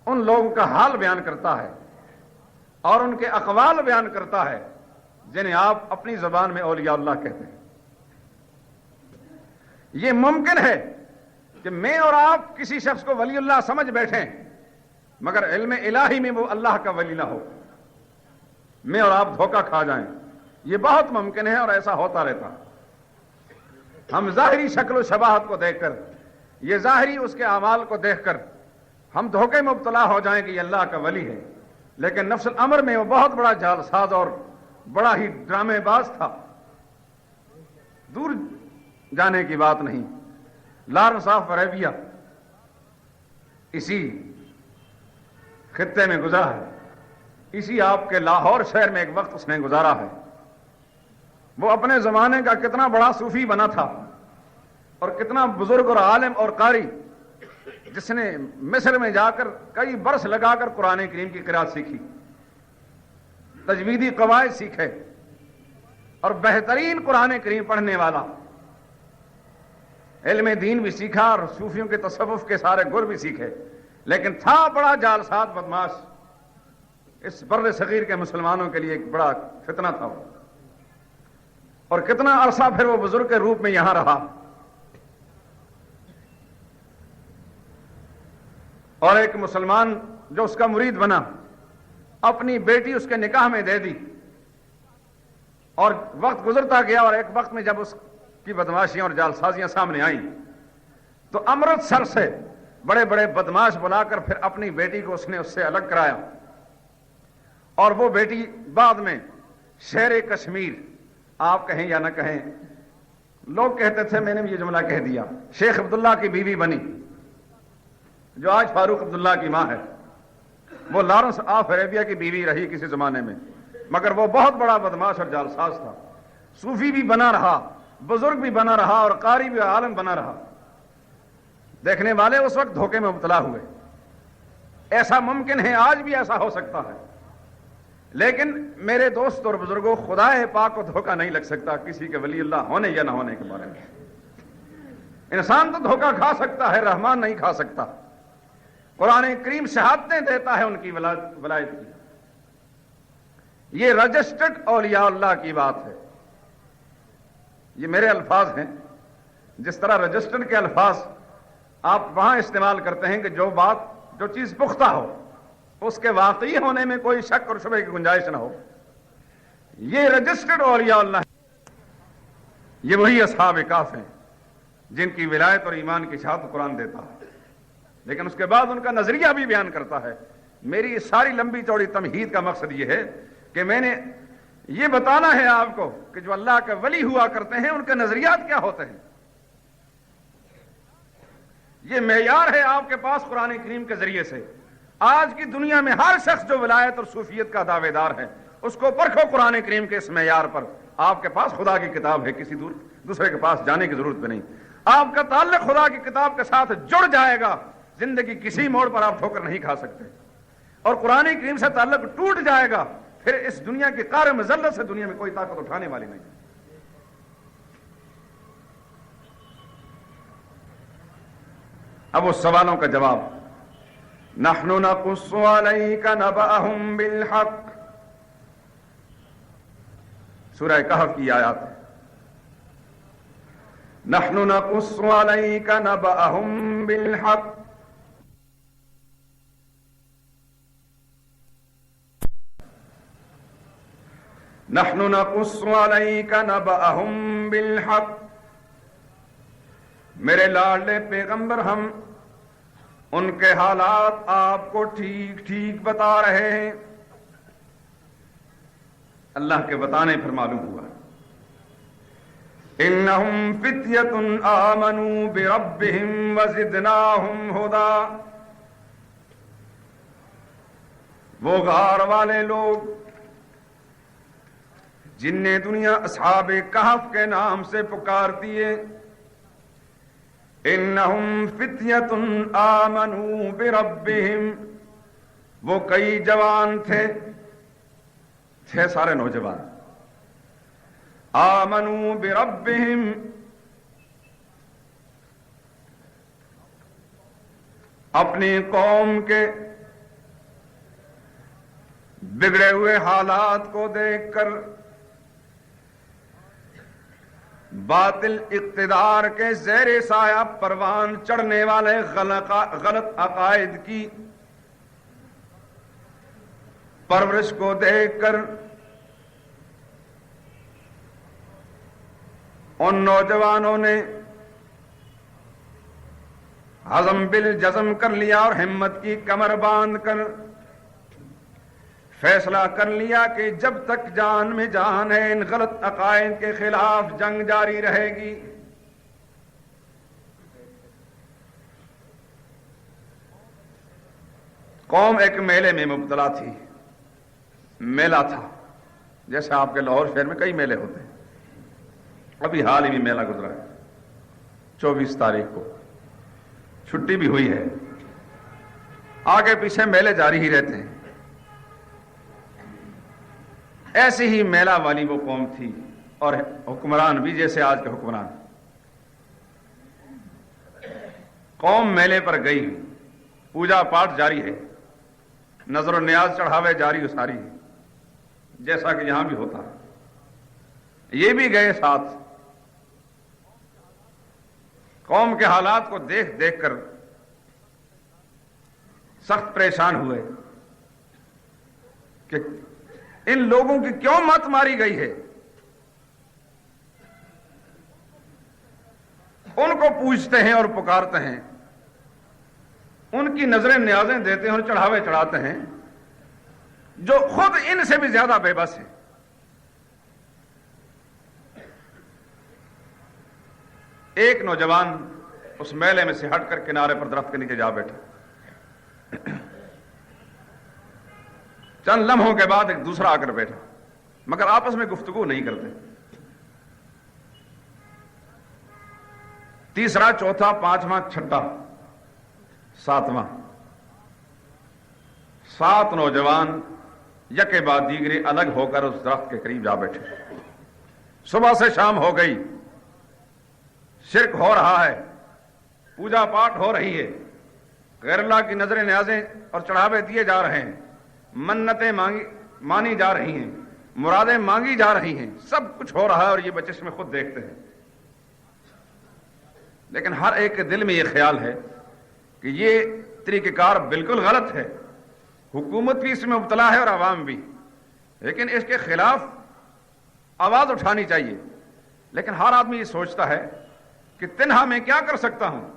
ان لوگوں کا حال بیان کرتا ہے اور ان کے اقوال بیان کرتا ہے جنہیں آپ اپنی زبان میں اولیاء اللہ کہتے ہیں۔ یہ ممکن ہے کہ میں اور آپ کسی شخص کو ولی اللہ سمجھ بیٹھیں مگر علم الہی میں وہ اللہ کا ولی نہ ہو، میں اور آپ دھوکہ کھا جائیں، یہ بہت ممکن ہے اور ایسا ہوتا رہتا۔ ہم ظاہری شکل و شباہت کو دیکھ کر، یہ ظاہری اس کے اعمال کو دیکھ کر ہم دھوکے میں مبتلا ہو جائیں کہ یہ اللہ کا ولی ہے، لیکن نفس الامر میں وہ بہت بڑا جال ساز اور بڑا ہی ڈرامے باز تھا۔ دور جانے کی بات نہیں، لارنس آف عربیہ اسی خطے میں گزرا ہے، اسی آپ کے لاہور شہر میں ایک وقت اس نے گزارا ہے۔ وہ اپنے زمانے کا کتنا بڑا صوفی بنا تھا اور کتنا بزرگ اور عالم اور قاری، جس نے مصر میں جا کر کئی برس لگا کر قرآن کریم کی قرأت سیکھی، تجویدی قواعد سیکھے اور بہترین قرآن کریم پڑھنے والا، علم دین بھی سیکھا اور صوفیوں کے تصوف کے سارے گر بھی سیکھے، لیکن تھا بڑا جالسات بدماش، اس بر صغیر کے مسلمانوں کے لیے ایک بڑا فتنہ تھا وہ، اور کتنا عرصہ پھر وہ بزرگ کے روپ میں یہاں رہا۔ اور ایک مسلمان جو اس کا مرید بنا، اپنی بیٹی اس کے نکاح میں دے دی، اور وقت گزرتا گیا اور ایک وقت میں جب اس کی بدماشیاں اور جالسازیاں سامنے آئیں تو امرتسر سے بڑے بڑے بدماش بلا کر پھر اپنی بیٹی کو اس نے اس سے الگ کرایا، اور وہ بیٹی بعد میں شیر کشمیر، آپ کہیں یا نہ کہیں، لوگ کہتے تھے، میں نے بھی یہ جملہ کہہ دیا، شیخ عبداللہ کی بیوی بنی، جو آج فاروق عبداللہ کی ماں ہے۔ وہ لارنس آف عربیہ کی بیوی رہی کسی زمانے میں، مگر وہ بہت بڑا بدماش اور جالساز تھا، صوفی بھی بنا رہا، بزرگ بھی بنا رہا اور قاری بھی عالم بنا رہا۔ دیکھنے والے اس وقت دھوکے میں مبتلا ہوئے۔ ایسا ممکن ہے، آج بھی ایسا ہو سکتا ہے، لیکن میرے دوست اور بزرگوں، خدا پاک کو دھوکہ نہیں لگ سکتا کسی کے ولی اللہ ہونے یا نہ ہونے کے بارے میں۔ انسان تو دھوکہ کھا سکتا ہے، رحمان نہیں کھا سکتا۔ قرآن کریم شہادتیں دیتا ہے ان کی ولایت کی۔ یہ رجسٹرڈ اولیاء اللہ کی بات ہے، یہ میرے الفاظ ہیں۔ جس طرح رجسٹرڈ کے الفاظ آپ وہاں استعمال کرتے ہیں کہ جو چیز پختہ ہو، اس کے واقعی ہونے میں کوئی شک اور شبہ کی گنجائش نہ ہو، یہ رجسٹرڈ اولیاء اللہ ہے۔ یہ وہی اصحاب کہف ہیں جن کی ولایت اور ایمان کی شہادت قرآن دیتا ہے، لیکن اس کے بعد ان کا نظریہ بھی بیان کرتا ہے۔ میری ساری لمبی چوڑی تمہید کا مقصد یہ ہے کہ میں نے یہ بتانا ہے آپ کو کہ جو اللہ کے ولی ہوا کرتے ہیں ان کے نظریات کیا ہوتے ہیں. یہ معیار ہے آپ کے پاس قرآن کریم کے ذریعے سے. آج کی دنیا میں ہر شخص جو ولایت اور صوفیت کا دعوے دار ہے اس کو پرکھو قرآن کریم کے اس معیار پر. آپ کے پاس خدا کی کتاب ہے, کسی دوسرے کے پاس جانے کی ضرورت بھی نہیں. آپ کا تعلق خدا کی کتاب کے ساتھ جڑ جائے گا, زندگی کسی موڑ پر آپ ٹھوکر نہیں کھا سکتے. اور قرآن کریم سے تعلق ٹوٹ جائے گا, پھر اس دنیا کی قہر مذلت سے دنیا میں کوئی طاقت اٹھانے والی نہیں. اب اس سوالوں کا جواب, نحن نقص عليك نبأهم بالحق, سورہ کہف کی آیات ہے. نحن نقص عليك نبأهم بالحق, نحن نقص عليك نبأهم بالحق. میرے لاڈلے پیغمبر ہم ان کے حالات آپ کو ٹھیک ٹھیک بتا رہے ہیں. اللہ کے بتانے پر معلوم ہوا انہم فتیۃ آمنوا بربہم وزدناہم ہدی. وہ غار والے لوگ جن نے دنیا اصحاب کہف کے نام سے پکار دیے. انہم فتیۃ آمنوا بربہم, وہ کئی جوان تھے سارے نوجوان. آمنوا بربہم, اپنی قوم کے بگڑے ہوئے حالات کو دیکھ کر باطل اقتدار کے زیر سایہ پروان چڑھنے والے غلط عقائد کی پرورش کو دیکھ کر ان نوجوانوں نے عزم بالجزم کر لیا اور ہمت کی کمر باندھ کر فیصلہ کر لیا کہ جب تک جان میں جان ہے ان غلط عقائد کے خلاف جنگ جاری رہے گی. قوم ایک میلے میں مبتلا تھی. میلہ تھا جیسے آپ کے لاہور شہر میں کئی میلے ہوتے ہیں. ابھی حال ہی میں میلہ گزرا ہے 24 تاریخ کو, چھٹی بھی ہوئی ہے. آگے پیچھے میلے جاری ہی رہتے ہیں. ایسی ہی میلہ والی وہ قوم تھی اور حکمران بھی جیسے آج کے حکمران. قوم میلے پر گئی, پوجا پاٹ جاری ہے, نظر و نیاز چڑھاوے جاری و ساری ہے جیسا کہ یہاں بھی ہوتا ہے. یہ بھی گئے ساتھ. قوم کے حالات کو دیکھ دیکھ کر سخت پریشان ہوئے کہ ان لوگوں کی کیوں مت ماری گئی ہے. ان کو پوچھتے ہیں اور پکارتے ہیں, ان کی نظریں نیازیں دیتے ہیں اور چڑھاوے چڑھاتے ہیں جو خود ان سے بھی زیادہ بے بس ہیں. ایک نوجوان اس میلے میں سے ہٹ کر کنارے پر درخت کے نیچے جا بیٹھا. چند لمحوں کے بعد ایک دوسرا آ کر بیٹھا, مگر آپس میں گفتگو نہیں کرتے. تیسرا, چوتھا, پانچواں, چھٹا, ساتواں, 7 نوجوان یکے بعد دیگرے الگ ہو کر اس درخت کے قریب جا بیٹھے. صبح سے شام ہو گئی, شرک ہو رہا ہے, پوجا پاٹ ہو رہی ہے, غیر اللہ کی نظریں نیازیں اور چڑھاوے دیے جا رہے ہیں, منتیں مانی جا رہی ہیں, مرادیں مانگی جا رہی ہیں, سب کچھ ہو رہا ہے اور یہ بچے اس میں خود دیکھتے ہیں. لیکن ہر ایک کے دل میں یہ خیال ہے کہ یہ طریقہ کار بالکل غلط ہے. حکومت بھی اس میں مبتلا ہے اور عوام بھی, لیکن اس کے خلاف آواز اٹھانی چاہیے. لیکن ہر آدمی یہ سوچتا ہے کہ تنہا میں کیا کر سکتا ہوں,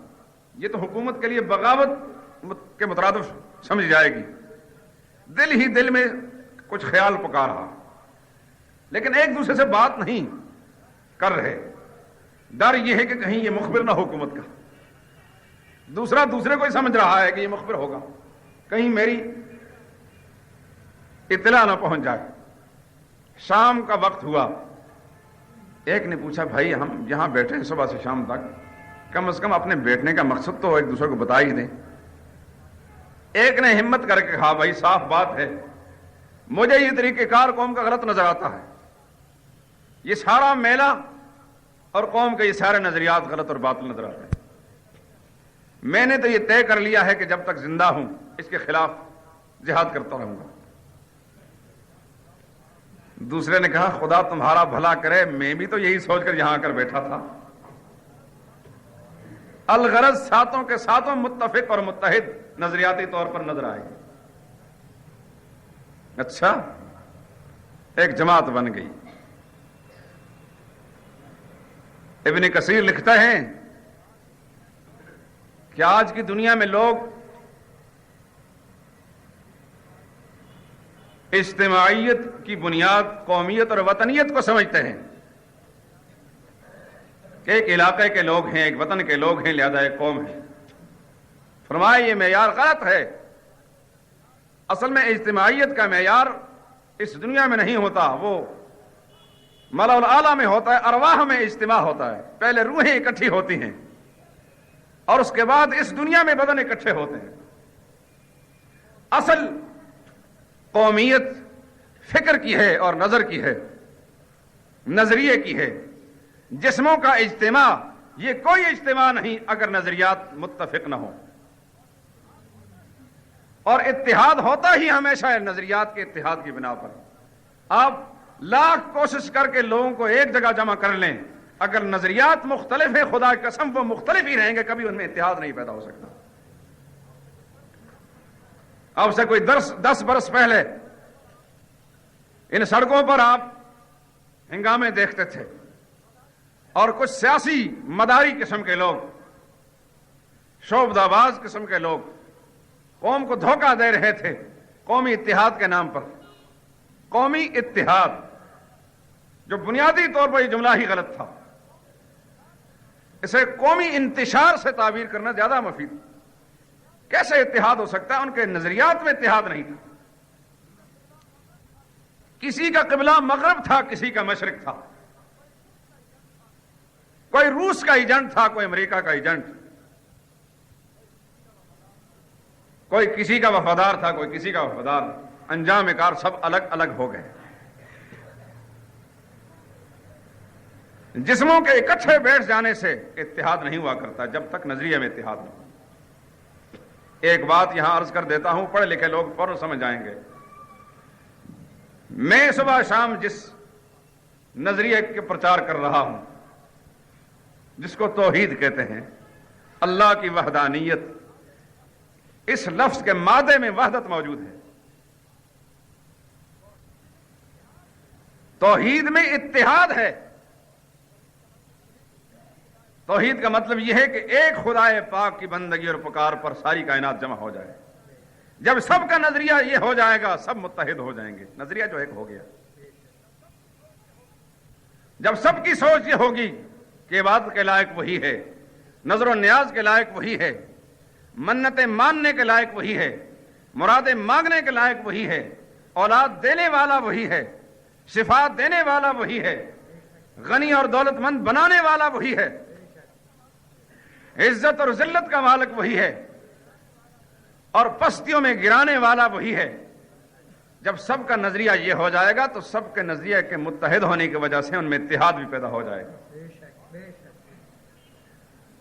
یہ تو حکومت کے لیے بغاوت کے مترادف سمجھ جائے گی. دل ہی دل میں کچھ خیال پکا رہا, لیکن ایک دوسرے سے بات نہیں کر رہے. ڈر یہ ہے کہ کہیں یہ مخبر نہ ہو حکومت کا، دوسرا دوسرے کو ہی سمجھ رہا ہے کہ یہ مخبر ہوگا، کہیں میری اطلاع نہ پہنچ جائے. شام کا وقت ہوا. ایک نے پوچھا بھائی ہم یہاں بیٹھے ہیں صبح سے شام تک، کم از کم اپنے بیٹھنے کا مقصد تو ایک دوسرے کو بتا ہی دیں. ایک نے ہمت کر کے کہا بھائی صاف بات ہے، مجھے یہ طریقہ کار قوم کا غلط نظر آتا ہے، یہ سارا میلہ اور قوم کے یہ سارے نظریات غلط اور باطل نظر آتے ہیں. میں نے تو یہ طے کر لیا ہے کہ جب تک زندہ ہوں اس کے خلاف جہاد کرتا رہوں گا. دوسرے نے کہا خدا تمہارا بھلا کرے، میں بھی تو یہی سوچ کر یہاں آ کر بیٹھا تھا. الغرض ساتوں کے ساتوں متفق اور متحد نظریاتی طور پر نظر آئے. اچھا، ایک جماعت بن گئی. ابن کثیر لکھتے ہیں کہ آج کی دنیا میں لوگ اجتماعیت کی بنیاد قومیت اور وطنیت کو سمجھتے ہیں کہ ایک علاقے کے لوگ ہیں، ایک وطن کے لوگ ہیں، لہذا ایک قوم ہے. فرمایا یہ معیار غلط ہے. اصل میں اجتماعیت کا معیار اس دنیا میں نہیں ہوتا، وہ ملا الاعلیٰ میں ہوتا ہے، ارواح میں اجتماع ہوتا ہے. پہلے روحیں اکٹھی ہوتی ہیں اور اس کے بعد اس دنیا میں بدن اکٹھے ہوتے ہیں. اصل قومیت فکر کی ہے اور نظر کی ہے، نظریے کی ہے. جسموں کا اجتماع یہ کوئی اجتماع نہیں اگر نظریات متفق نہ ہوں. اور اتحاد ہوتا ہی ہمیشہ ہے نظریات کے اتحاد کی بنا پر. آپ لاکھ کوشش کر کے لوگوں کو ایک جگہ جمع کر لیں، اگر نظریات مختلف ہیں خدا کی قسم وہ مختلف ہی رہیں گے، کبھی ان میں اتحاد نہیں پیدا ہو سکتا. اب سے کوئی 10 برس پہلے ان سڑکوں پر آپ ہنگامے دیکھتے تھے اور کچھ سیاسی مداری قسم کے لوگ، شعبدہ قسم کے لوگ قوم کو دھوکہ دے رہے تھے قومی اتحاد کے نام پر. قومی اتحاد جو بنیادی طور پر یہ جملہ ہی غلط تھا، اسے قومی انتشار سے تعبیر کرنا زیادہ مفید. کیسے اتحاد ہو سکتا ہے؟ ان کے نظریات میں اتحاد نہیں تھا. کسی کا قبلہ مغرب تھا، کسی کا مشرق تھا. کوئی روس کا ایجنٹ تھا، کوئی امریکہ کا ایجنٹ، کوئی کسی کا وفادار تھا، کوئی کسی کا وفادار. انجام کار سب الگ الگ ہو گئے. جسموں کے اکٹھے بیٹھ جانے سے اتحاد نہیں ہوا کرتا جب تک نظریے میں اتحاد نہ ہو. ایک بات یہاں عرض کر دیتا ہوں، پڑھے لکھے لوگ فوراً سمجھ جائیں گے. میں صبح شام جس نظریے کے پرچار کر رہا ہوں، جس کو توحید کہتے ہیں، اللہ کی وحدانیت، اس لفظ کے مادے میں وحدت موجود ہے. توحید میں اتحاد ہے. توحید کا مطلب یہ ہے کہ ایک خدائے پاک کی بندگی اور پکار پر ساری کائنات جمع ہو جائے. جب سب کا نظریہ یہ ہو جائے گا سب متحد ہو جائیں گے. نظریہ جو ایک ہو گیا، جب سب کی سوچ یہ ہوگی کہ عبادت کے لائق وہی ہے، نظر و نیاز کے لائق وہی ہے، منتیں ماننے کے لائق وہی ہے، مرادیں مانگنے کے لائق وہی ہے، اولاد دینے والا وہی ہے، شفاعت دینے والا وہی ہے، غنی اور دولت مند بنانے والا وہی ہے، عزت اور ذلت کا مالک وہی ہے، اور پستیوں میں گرانے والا وہی ہے. جب سب کا نظریہ یہ ہو جائے گا تو سب کے نظریے کے متحد ہونے کی وجہ سے ان میں اتحاد بھی پیدا ہو جائے گا.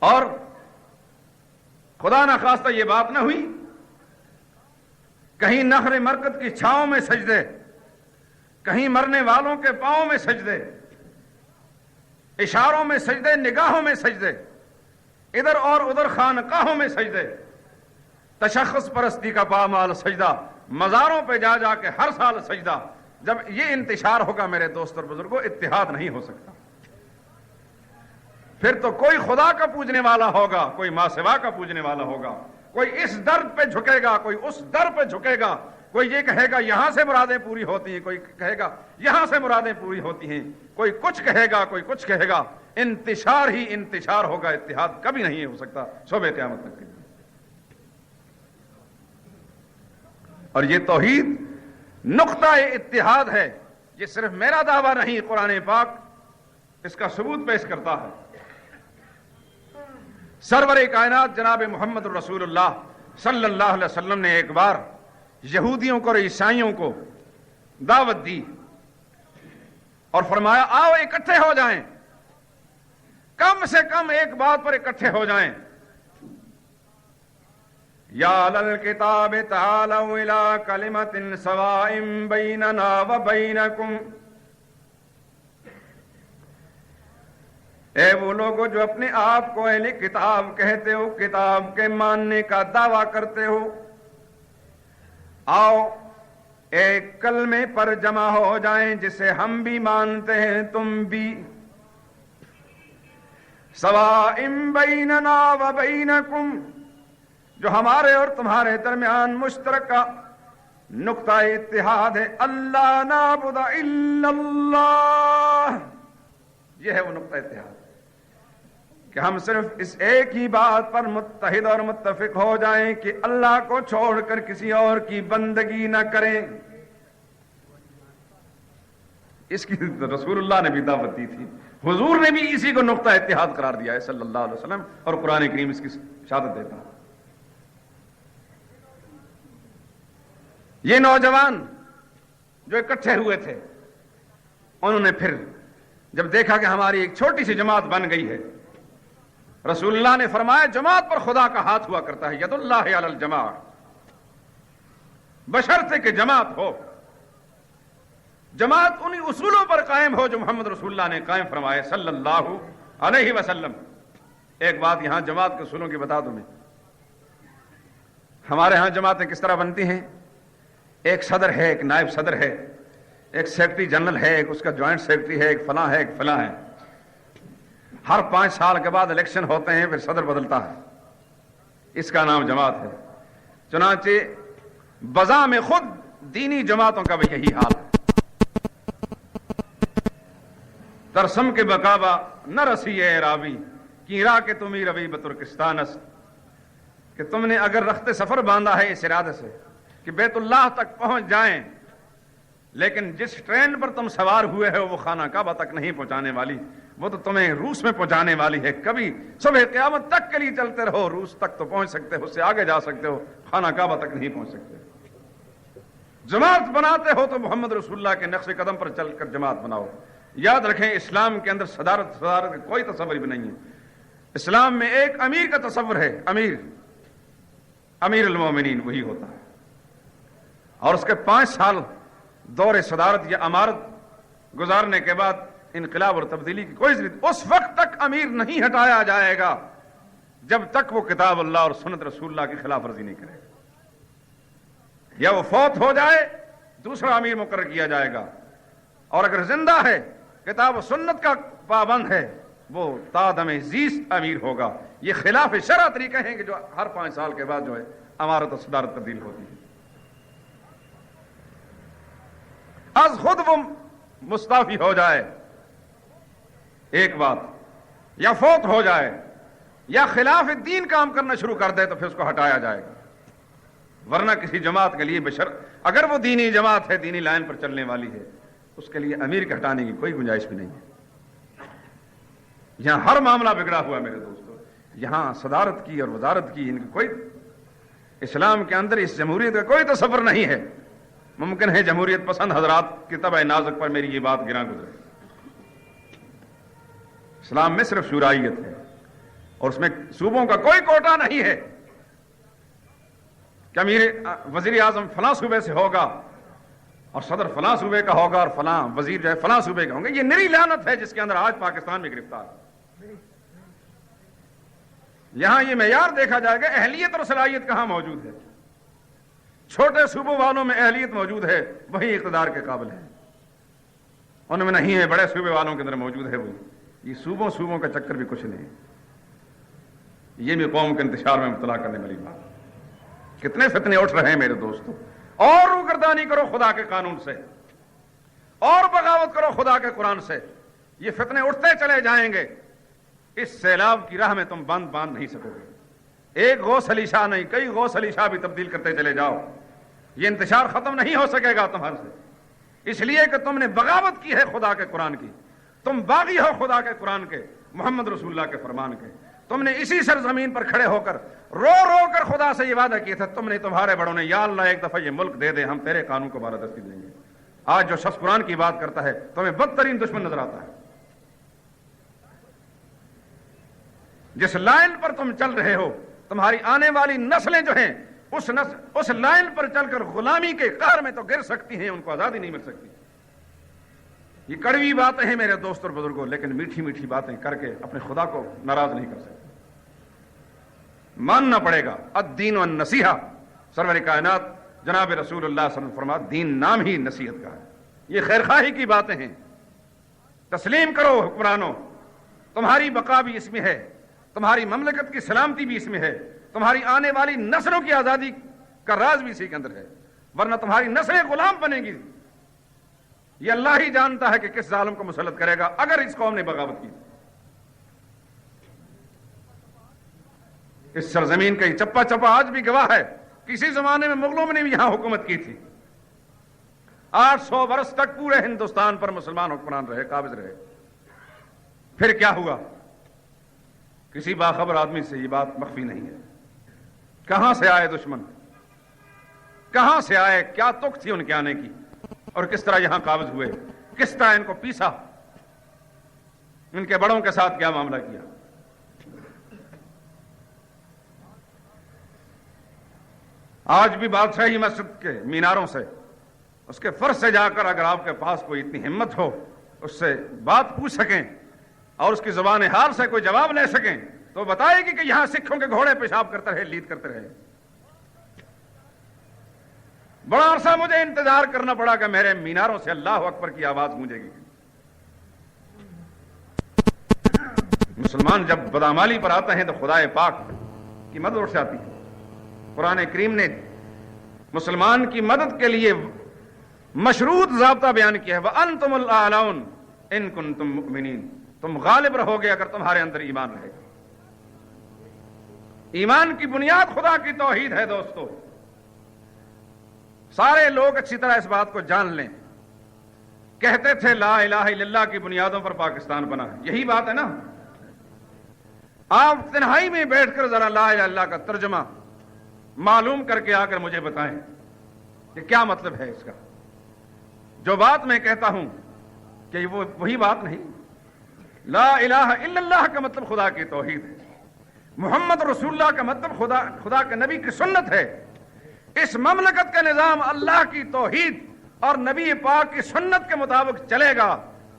اور خدا نہ خواستہ یہ بات نہ ہوئی کہیں نخر مرکت کی چھاؤں میں سجدے، کہیں مرنے والوں کے پاؤں میں سجدے، اشاروں میں سجدے، نگاہوں میں سجدے، ادھر اور ادھر خانقاہوں میں سجدے، تشخص پرستی کا پامال سجدہ، مزاروں پہ جا جا کے ہر سال سجدہ. جب یہ انتشار ہوگا میرے دوست اور بزرگوں، اتحاد نہیں ہو سکتا. پھر تو کوئی خدا کا پوجنے والا ہوگا، کوئی ماں سوا کا پوجنے والا ہوگا، کوئی اس در پہ جھکے گا، کوئی اس در پہ جھکے گا. کوئی یہ کہے گا یہاں سے مرادیں پوری ہوتی ہیں، کوئی کہے گا یہاں سے مرادیں پوری ہوتی ہیں، کوئی کچھ کہے گا کوئی کچھ کہے گا، انتشار ہی انتشار ہوگا، اتحاد کبھی نہیں ہو سکتا صبح قیامت تک کے لیے۔ اور یہ توحید نقطہ اتحاد ہے، یہ صرف میرا دعویٰ نہیں، قرآن پاک اس کا ثبوت پیش کرتا ہے۔ سرور کائنات جناب محمد الرسول اللہ صلی اللہ علیہ وسلم نے ایک بار یہودیوں کو اور عیسائیوں کو دعوت دی اور فرمایا آؤ اکٹھے ہو جائیں، کم سے کم ایک بات پر اکٹھے ہو جائیں۔ یا اہل الکتاب تعالوا الی کلمۃ سواء بیننا وبینکم، اے وہ لوگوں جو اپنے آپ کو اہل کتاب کہتے ہو، کتاب کے ماننے کا دعویٰ کرتے ہو، آؤ ایک کلمے پر جمع ہو جائیں جسے ہم بھی مانتے ہیں تم بھی۔ سواء بیننا وبینکم، جو ہمارے اور تمہارے درمیان مشترکہ نقطہ اتحاد ہے، اللہ نعبد الا اللہ، یہ ہے وہ نقطہ اتحاد کہ ہم صرف اس ایک ہی بات پر متحد اور متفق ہو جائیں کہ اللہ کو چھوڑ کر کسی اور کی بندگی نہ کریں۔ اس کی رسول اللہ نے بھی دعوت دی تھی، حضور نے بھی اسی کو نقطہ اتحاد قرار دیا ہے صلی اللہ علیہ وسلم، اور قرآن کریم اس کی شہادت دیتا ہے۔ یہ نوجوان جو اکٹھے ہوئے تھے، انہوں نے پھر جب دیکھا کہ ہماری ایک چھوٹی سی جماعت بن گئی ہے، رسول اللہ نے فرمایا جماعت پر خدا کا ہاتھ ہوا کرتا ہے، ید اللہ علی الجماع، بشرطے کہ جماعت ہو، جماعت انہی اصولوں پر قائم ہو جو محمد رسول اللہ نے قائم فرمائے صلی اللہ علیہ وسلم۔ ایک بات یہاں جماعت کے اصولوں کی بتا دوں میں، ہمارے ہاں جماعتیں کس طرح بنتی ہیں؟ ایک صدر ہے، ایک نائب صدر ہے، ایک سیکرٹری جنرل ہے، ایک اس کا جوائنٹ سیکرٹری ہے، ایک فلاں ہے، ایک فلاں ہے۔ ہر 5 سال کے بعد الیکشن ہوتے ہیں، پھر صدر بدلتا ہے، اس کا نام جماعت ہے۔ چنانچہ بزا میں خود دینی جماعتوں کا بھی یہی حال ہے۔ ترسم کے بقابہ نہ رسی اے راوی کی راہ کے تمہیں روی بترکستانس، کہ تم نے اگر رخت سفر باندھا ہے اس ارادے سے کہ بیت اللہ تک پہنچ جائیں، لیکن جس ٹرین پر تم سوار ہوئے ہو وہ خانہ کعبہ تک نہیں پہنچانے والی، وہ تو تمہیں روس میں پہنچانے والی ہے۔ کبھی صبح قیامت تک کے لیے چلتے رہو، روس تک تو پہنچ سکتے ہو، اس سے آگے جا سکتے ہو، خانہ کعبہ تک نہیں پہنچ سکتے۔ جماعت بناتے ہو تو محمد رسول اللہ کے نقش قدم پر چل کر جماعت بناؤ۔ یاد رکھیں اسلام کے اندر صدارت کا کوئی تصور بھی نہیں ہے۔ اسلام میں ایک امیر کا تصور ہے، امیر المومنین وہی ہوتا ہے، اور اس کے 5 سال دور صدارت یا امارت گزارنے کے بعد انقلاب اور تبدیلی کی کوئی ضرورت، اس وقت تک امیر نہیں ہٹایا جائے گا جب تک وہ کتاب اللہ اور سنت رسول اللہ کی خلاف ورزی نہیں کرے گا۔ یا وہ فوت ہو جائے دوسرا امیر مقرر کیا جائے گا، اور اگر زندہ ہے کتاب و سنت کا پابند ہے وہ تادم زیست امیر ہوگا۔ یہ خلاف شرع طریقے ہیں کہ جو ہر 5 سال کے بعد جو ہے امارت و صدارت تبدیل ہوتی ہے۔ از خود وہ مستعفی ہو جائے ایک بات، یا فوت ہو جائے، یا خلاف دین کام کرنا شروع کر دے تو پھر اس کو ہٹایا جائے گا۔ ورنہ کسی جماعت کے لیے اگر وہ دینی جماعت ہے، دینی لائن پر چلنے والی ہے، اس کے لیے امیر کے ہٹانے کی کوئی گنجائش بھی نہیں ہے۔ یہاں ہر معاملہ بگڑا ہوا ہے میرے دوستو، یہاں صدارت کی اور وزارت کی ان کی کوئی، اسلام کے اندر اس جمہوریت کا کوئی تصور نہیں ہے۔ ممکن ہے جمہوریت پسند حضرات کی طبع نازک پر میری یہ بات گراں گزرے، اسلام میں صرف شورائیت ہے، اور اس میں صوبوں کا کوئی کوٹا نہیں ہے کہ امیر وزیر اعظم فلاں صوبے سے ہوگا اور صدر فلاں صوبے کا ہوگا اور فلاں وزیر جو ہے فلاں صوبے کے ہوں گے۔ یہ نری لعنت ہے جس کے اندر آج پاکستان میں گرفتار ہے۔ یہاں یہ معیار دیکھا جائے گا اہلیت اور صلاحیت کہاں موجود ہے۔ چھوٹے صوبوں والوں میں اہلیت موجود ہے، وہی اقتدار کے قابل ہے، ان میں نہیں ہے۔ بڑے صوبے والوں کے اندر موجود ہے وہی۔ یہ صوبوں کا چکر بھی کچھ نہیں، یہ بھی قوم کے انتشار میں مبتلا کرنے والی بات۔ کتنے فتنے اٹھ رہے ہیں میرے دوستوں، اور روگردانی کرو خدا کے قانون سے، اور بغاوت کرو خدا کے قرآن سے، یہ فتنے اٹھتے چلے جائیں گے۔ اس سیلاب کی راہ میں تم باندھ نہیں سکو گے۔ ایک غوث علی شاہ نہیں، کئی غوث علی شاہ بھی تبدیل کرتے چلے جاؤ، یہ انتشار ختم نہیں ہو سکے گا تمہارے سے، اس لیے کہ تم نے بغاوت کی ہے خدا کے قرآن کی، تم باغی ہو خدا کے قرآن کے، محمد رسول اللہ کے فرمان کے۔ تم نے اسی سرزمین پر کھڑے ہو کر رو رو کر خدا سے یہ وعدہ کیا تھا، تم نے، تمہارے بڑوں نے، یا اللہ ایک دفعہ یہ ملک دے دے، ہم تیرے قانون کو بالادستی دیں گے۔ آج جو شخص قرآن کی بات کرتا ہے تمہیں بدترین دشمن نظر آتا ہے۔ جس لائن پر تم چل رہے ہو، تمہاری آنے والی نسلیں جو ہیں اس لائن پر چل کر غلامی کے قہر میں تو گر سکتی ہیں، ان کو آزادی نہیں مل سکتی۔ یہ کڑوی باتیں ہیں میرے دوست اور بزرگوں، لیکن میٹھی میٹھی باتیں کر کے اپنے خدا کو ناراض نہیں کر سکتے۔ ماننا پڑے گا، الدین والنصیحہ، سرور کائنات جناب رسول اللہ صلی اللہ علیہ وسلم فرماتے دین نام ہی نصیحت کا ہے۔ یہ خیرخواہی کی باتیں ہیں، تسلیم کرو حکمرانوں، تمہاری بقا بھی اس میں ہے، تمہاری مملکت کی سلامتی بھی اس میں ہے، تمہاری آنے والی نسلوں کی آزادی کا راز بھی اسی کے اندر ہے، ورنہ تمہاری نسلیں غلام بنے گی۔ یہ اللہ ہی جانتا ہے کہ کس ظالم کو مسلط کرے گا اگر اس قوم نے بغاوت کی۔ اس سرزمین کا یہ چپا چپا آج بھی گواہ ہے، کسی زمانے میں مغلوں نے بھی یہاں حکومت کی تھی، 800 برس تک پورے ہندوستان پر مسلمان حکمران رہے، قابض رہے۔ پھر کیا ہوا؟ کسی باخبر آدمی سے یہ بات مخفی نہیں ہے۔ کہاں سے آئے دشمن، کہاں سے آئے، کیا تک تھی ان کے آنے کی، اور کس طرح یہاں قابض ہوئے، کس طرح ان کو پیسا، ان کے بڑوں کے ساتھ کیا معاملہ کیا۔ آج بھی بادشاہی مسجد کے میناروں سے، اس کے فرش سے جا کر اگر آپ کے پاس کوئی اتنی ہمت ہو اس سے بات پوچھ سکیں اور اس کی زبان حال سے کوئی جواب لے سکیں تو بتائے گی کہ یہاں سکھوں کے گھوڑے پیشاب کرتے رہے، لید کرتے رہے۔ بڑا عرصہ مجھے انتظار کرنا پڑا کہ میرے میناروں سے اللہ اکبر کی آواز گونجے گی۔ مسلمان جب بدعمالی پر آتے ہیں تو خدائے پاک کی مدد اٹھ جاتی ہے۔ قرآن کریم نے مسلمان کی مدد کے لیے مشروط ضابطہ بیان کیا ہے، وَأَنْتُمُ الْأَعْلَوْنَ إِن كُنتُم مُؤْمِنِينَ، تم غالب رہو گے اگر تمہارے اندر ایمان رہے گا۔ ایمان کی بنیاد خدا کی توحید ہے دوستو، سارے لوگ اچھی طرح اس بات کو جان لیں۔ کہتے تھے لا الہ الا اللہ کی بنیادوں پر پاکستان بنا ہے، یہی بات ہے نا؟ آپ تنہائی میں بیٹھ کر ذرا لا الہ الا اللہ کا ترجمہ معلوم کر کے آ کر مجھے بتائیں کہ کیا مطلب ہے اس کا۔ جو بات میں کہتا ہوں کہ وہ وہی بات نہیں۔ لا الہ الا اللہ کا مطلب خدا کی توحید ہے، محمد رسول اللہ کا مطلب خدا کے نبی کی سنت ہے۔ اس مملکت کا نظام اللہ کی توحید اور نبی پاک کی سنت کے مطابق چلے گا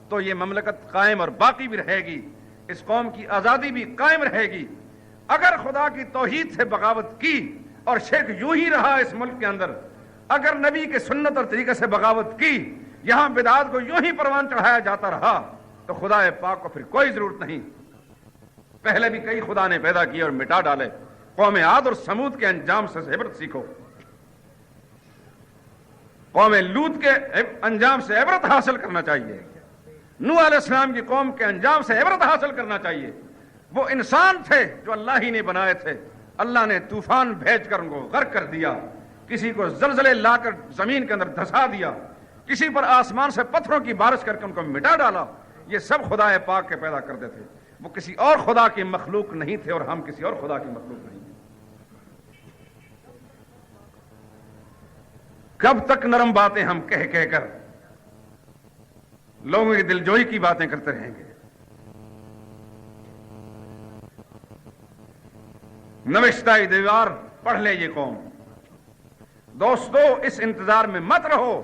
تو یہ مملکت قائم اور باقی بھی رہے گی، اس قوم کی آزادی بھی قائم رہے گی۔ اگر خدا کی توحید سے بغاوت کی اور شرک یوں ہی رہا اس ملک کے اندر، اگر نبی کے سنت اور طریقے سے بغاوت کی، یہاں بدعات کو یوں ہی پروان چڑھایا جاتا رہا تو خدا پاک کو پھر کوئی ضرورت نہیں۔ پہلے بھی کئی خدا نے پیدا کیے اور مٹا ڈالے، قوم عاد اور سمود کے انجام سے عبرت سیکھو، قوم لوط کے انجام سے عبرت حاصل کرنا چاہیے، نوح علیہ السلام کی قوم کے انجام سے عبرت حاصل کرنا چاہیے۔ وہ انسان تھے جو اللہ ہی نے بنائے تھے، اللہ نے طوفان بھیج کر ان کو غرق کر دیا، کسی کو زلزلے لا کر زمین کے اندر دھسا دیا، کسی پر آسمان سے پتھروں کی بارش کر کے ان کو مٹا ڈالا۔ یہ سب خدا پاک کے پیدا کرتے تھے، وہ کسی اور خدا کی مخلوق نہیں تھے اور ہم کسی اور خدا کی مخلوق نہیں تھے۔ کب تک نرم باتیں ہم کہہ کہہ کر لوگوں کی دلجوئی کی باتیں کرتے رہیں گے؟ نوشتہ دیوار پڑھ لے یہ قوم۔ دوستو اس انتظار میں مت رہو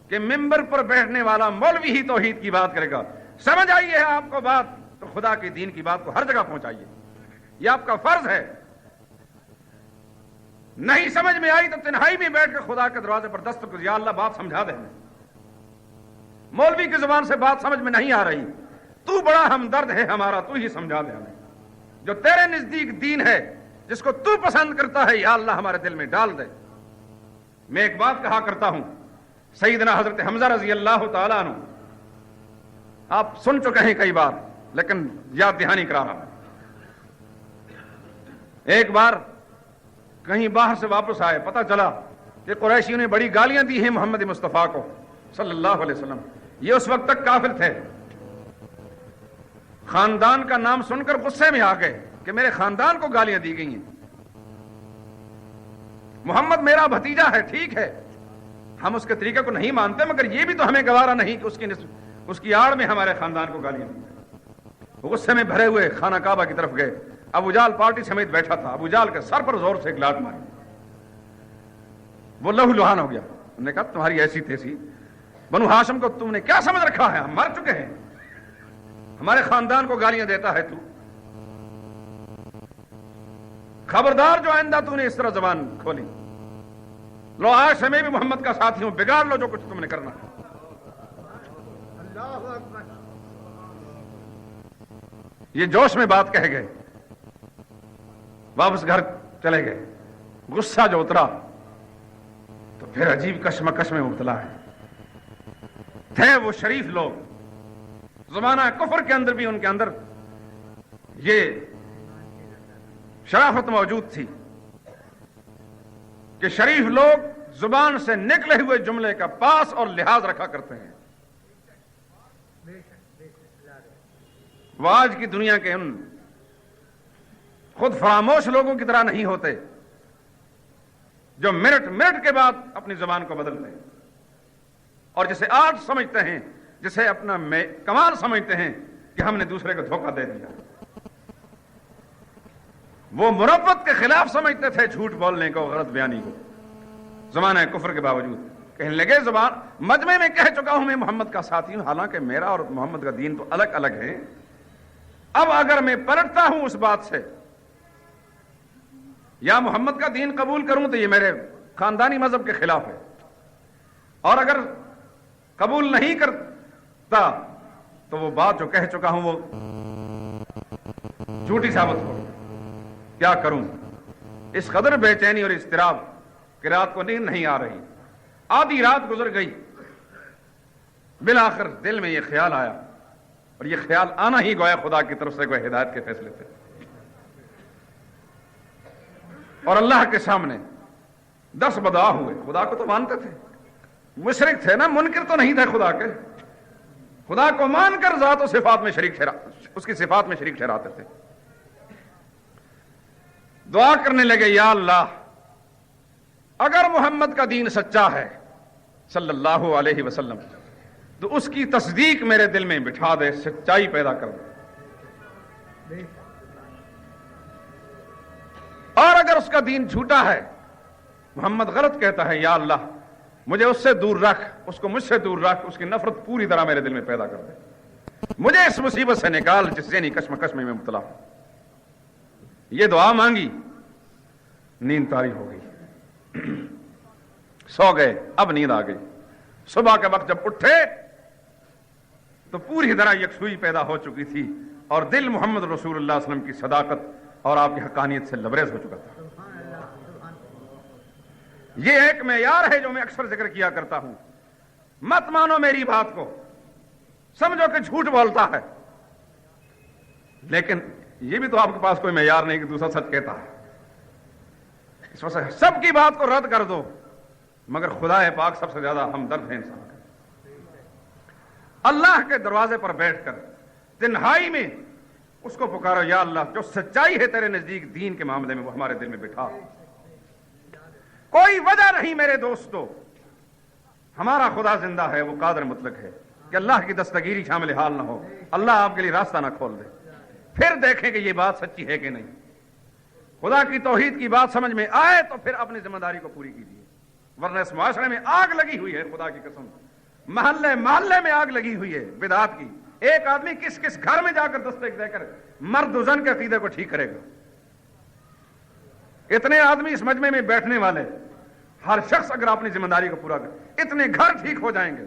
کہ ممبر پر بیٹھنے والا مولوی ہی توحید کی بات کرے گا۔ سمجھ آئی ہے آپ کو بات تو خدا کے دین کی بات کو ہر جگہ پہنچائیے، یہ آپ کا فرض ہے۔ نہیں سمجھ میں آئی تو تنہائی میں بیٹھ کر خدا کے دروازے پر دستک یا اللہ بات سمجھا دے ہمیں۔ مولوی کی زبان سے بات سمجھ میں نہیں آ رہی، تو بڑا ہمدرد ہے ہمارا، تو ہی سمجھا دے ہمیں۔ جو تیرے نزدیک دین ہے، جس کو تو پسند کرتا ہے، یا اللہ ہمارے دل میں ڈال دے۔ میں ایک بات کہا کرتا ہوں، سیدنا حضرت حمزہ رضی اللہ تعالیٰ عنہ، آپ سن چکے ہیں کئی بار لیکن یاد دہانی کرا رہا ہوں۔ ایک بار کہیں باہر سے واپس آئے، پتہ چلا کہ قریشیوں نے بڑی گالیاں دی ہیں محمد مصطفیٰ کو صلی اللہ علیہ وسلم۔ یہ اس وقت تک کافر تھے، خاندان کا نام سن کر غصے میں آ گئے کہ میرے خاندان کو گالیاں دی گئی ہیں۔ محمد میرا بھتیجا ہے، ٹھیک ہے، ہم اس کے طریقے کو نہیں مانتے، مگر یہ بھی تو ہمیں گوارا نہیں کہ اس کی آڑ میں ہمارے خاندان کو گالیاں دی۔ غصے میں بھرے ہوئے خانہ کعبہ کی طرف گئے۔ ابو جہل پارٹی سمیت بیٹھا تھا، ابو جہل کے سر پر زور سے ایک لاٹ ماری، وہ لہو لہان ہو گیا۔ انہوں نے کہا تمہاری ایسی تیسی، بنو ہاشم کو تم نے کیا سمجھ رکھا ہے؟ ہم مر چکے ہیں، ہمارے خاندان کو گالیاں دیتا ہے تو؟ خبردار جو آئندہ تو نے اس طرح زبان کھولی، لو آج سے میں بھی محمد کا ساتھی ہوں، بگاڑ لو جو کچھ تم نے کرنا۔ یہ جوش میں بات کہہ گئے، واپس گھر چلے گئے۔ غصہ جو اترا تو پھر عجیب کشمکش میں مبتلا ہے۔ تھے وہ شریف لوگ، زمانہ کفر کے اندر بھی ان کے اندر یہ شرافت موجود تھی کہ شریف لوگ زبان سے نکلے ہوئے جملے کا پاس اور لحاظ رکھا کرتے ہیں۔ وہ آج کی دنیا کے ان خود فراموش لوگوں کی طرح نہیں ہوتے جو منٹ کے بعد اپنی زبان کو بدلتے ہیں اور جسے آج سمجھتے ہیں، جسے اپنا کمال سمجھتے ہیں کہ ہم نے دوسرے کو دھوکہ دے دیا۔ وہ مروت کے خلاف سمجھتے تھے جھوٹ بولنے کو، غلط بیانی کو، زمانہ کفر کے باوجود کہنے لگے زبان مجمع میں کہہ چکا ہوں میں محمد کا ساتھی ہوں، حالانکہ میرا اور محمد کا دین تو الگ الگ ہے۔ اب اگر میں پلٹتا ہوں اس بات سے، یا محمد کا دین قبول کروں تو یہ میرے خاندانی مذہب کے خلاف ہے، اور اگر قبول نہیں کرتا تو وہ بات جو کہہ چکا ہوں وہ جھوٹی ثابت ہو۔ کیا کروں؟ اس قدر بے چینی اور اضطراب کہ رات کو نیند نہیں آ رہی، آدھی رات گزر گئی، بالآخر دل میں یہ خیال آیا، اور یہ خیال آنا ہی گویا خدا کی طرف سے کوئی ہدایت کے فیصلے تھے، اور اللہ کے سامنے 10 بدعا ہوئے۔ خدا کو تو مانتے تھے، مشرک تھے نا، منکر تو نہیں تھے خدا کے، خدا کو مان کر ذات و صفات میں شریک اس کی صفات میں شریک ٹھہراتے تھے۔ دعا کرنے لگے، یا اللہ اگر محمد کا دین سچا ہے صلی اللہ علیہ وسلم تو اس کی تصدیق میرے دل میں بٹھا دے، سچائی پیدا کر دے، اور اگر اس کا دین جھوٹا ہے، محمد غلط کہتا ہے، یا اللہ مجھے اس سے دور رکھ، اس کو مجھ سے دور رکھ، اس کی نفرت پوری طرح میرے دل میں پیدا کر دے، مجھے اس مصیبت سے نکال جس ذہنی کشمکش میں مبتلا ہوں۔ یہ دعا مانگی، نیند طاری ہو گئی، سو گئے، اب نیند آ گئی۔ صبح کے وقت جب اٹھے تو پوری طرح یکسوئی پیدا ہو چکی تھی، اور دل محمد رسول اللہ صلی اللہ علیہ وسلم کی صداقت اور آپ کی حقانیت سے لبریز ہو چکا تھا۔ یہ ایک معیار ہے جو میں اکثر ذکر کیا کرتا ہوں، مت مانو میری بات کو، سمجھو کہ جھوٹ بولتا ہے، لیکن یہ بھی تو آپ کے پاس کوئی معیار نہیں کہ دوسرا سچ کہتا ہے۔ اس وجہ سب کی بات کو رد کر دو، مگر خدا پاک سب سے زیادہ ہمدرد ہے انسان کا۔ اللہ کے دروازے پر بیٹھ کر تنہائی میں اس کو پکارو، یا اللہ جو سچائی ہے تیرے نزدیک دین کے معاملے میں وہ ہمارے دل میں بٹھا۔ کوئی وجہ نہیں میرے دوستو، ہمارا خدا زندہ ہے، وہ قادر مطلق ہے کہ اللہ کی دستگیری شامل حال نہ ہو، اللہ آپ کے لیے راستہ نہ کھول دے، پھر دیکھیں کہ یہ بات سچی ہے کہ نہیں۔ خدا کی توحید کی بات سمجھ میں آئے تو پھر اپنی ذمہ داری کو پوری کیجیے، ورنہ اس معاشرے میں آگ لگی ہوئی ہے، خدا کی قسم محلے محلے میں آگ لگی ہوئی ہے بدعات کی۔ ایک آدمی کس کس گھر میں جا کر دستک دے کر مرد و زن کے عقیدے کو ٹھیک کرے گا؟ اتنے آدمی اس مجمع میں بیٹھنے والے، ہر شخص اگر اپنی ذمہ داری کو پورا کرے، اتنے گھر ٹھیک ہو جائیں گے۔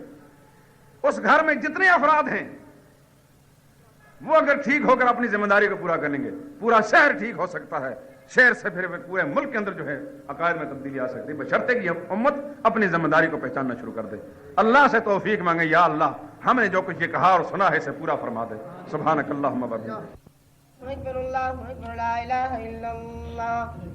اس گھر میں جتنے افراد ہیں وہ اگر ٹھیک ہو کر اپنی ذمہ داری کو پورا کریں گے پورا شہر ٹھیک ہو سکتا ہے، شہر سے پھر پورے ملک کے اندر جو ہے عقائد میں تبدیلی آ سکتی ہے، بشرطے کہ امت اپنی ذمہ داری کو پہچاننا شروع کر دے۔ اللہ سے توفیق مانگے، یا اللہ ہم نے جو کچھ یہ کہا اور سنا ہے اسے پورا فرما دے۔ سبحانک اللہم و بحمدک۔
اکبر اللہ اکبر لا الہ الا اللہ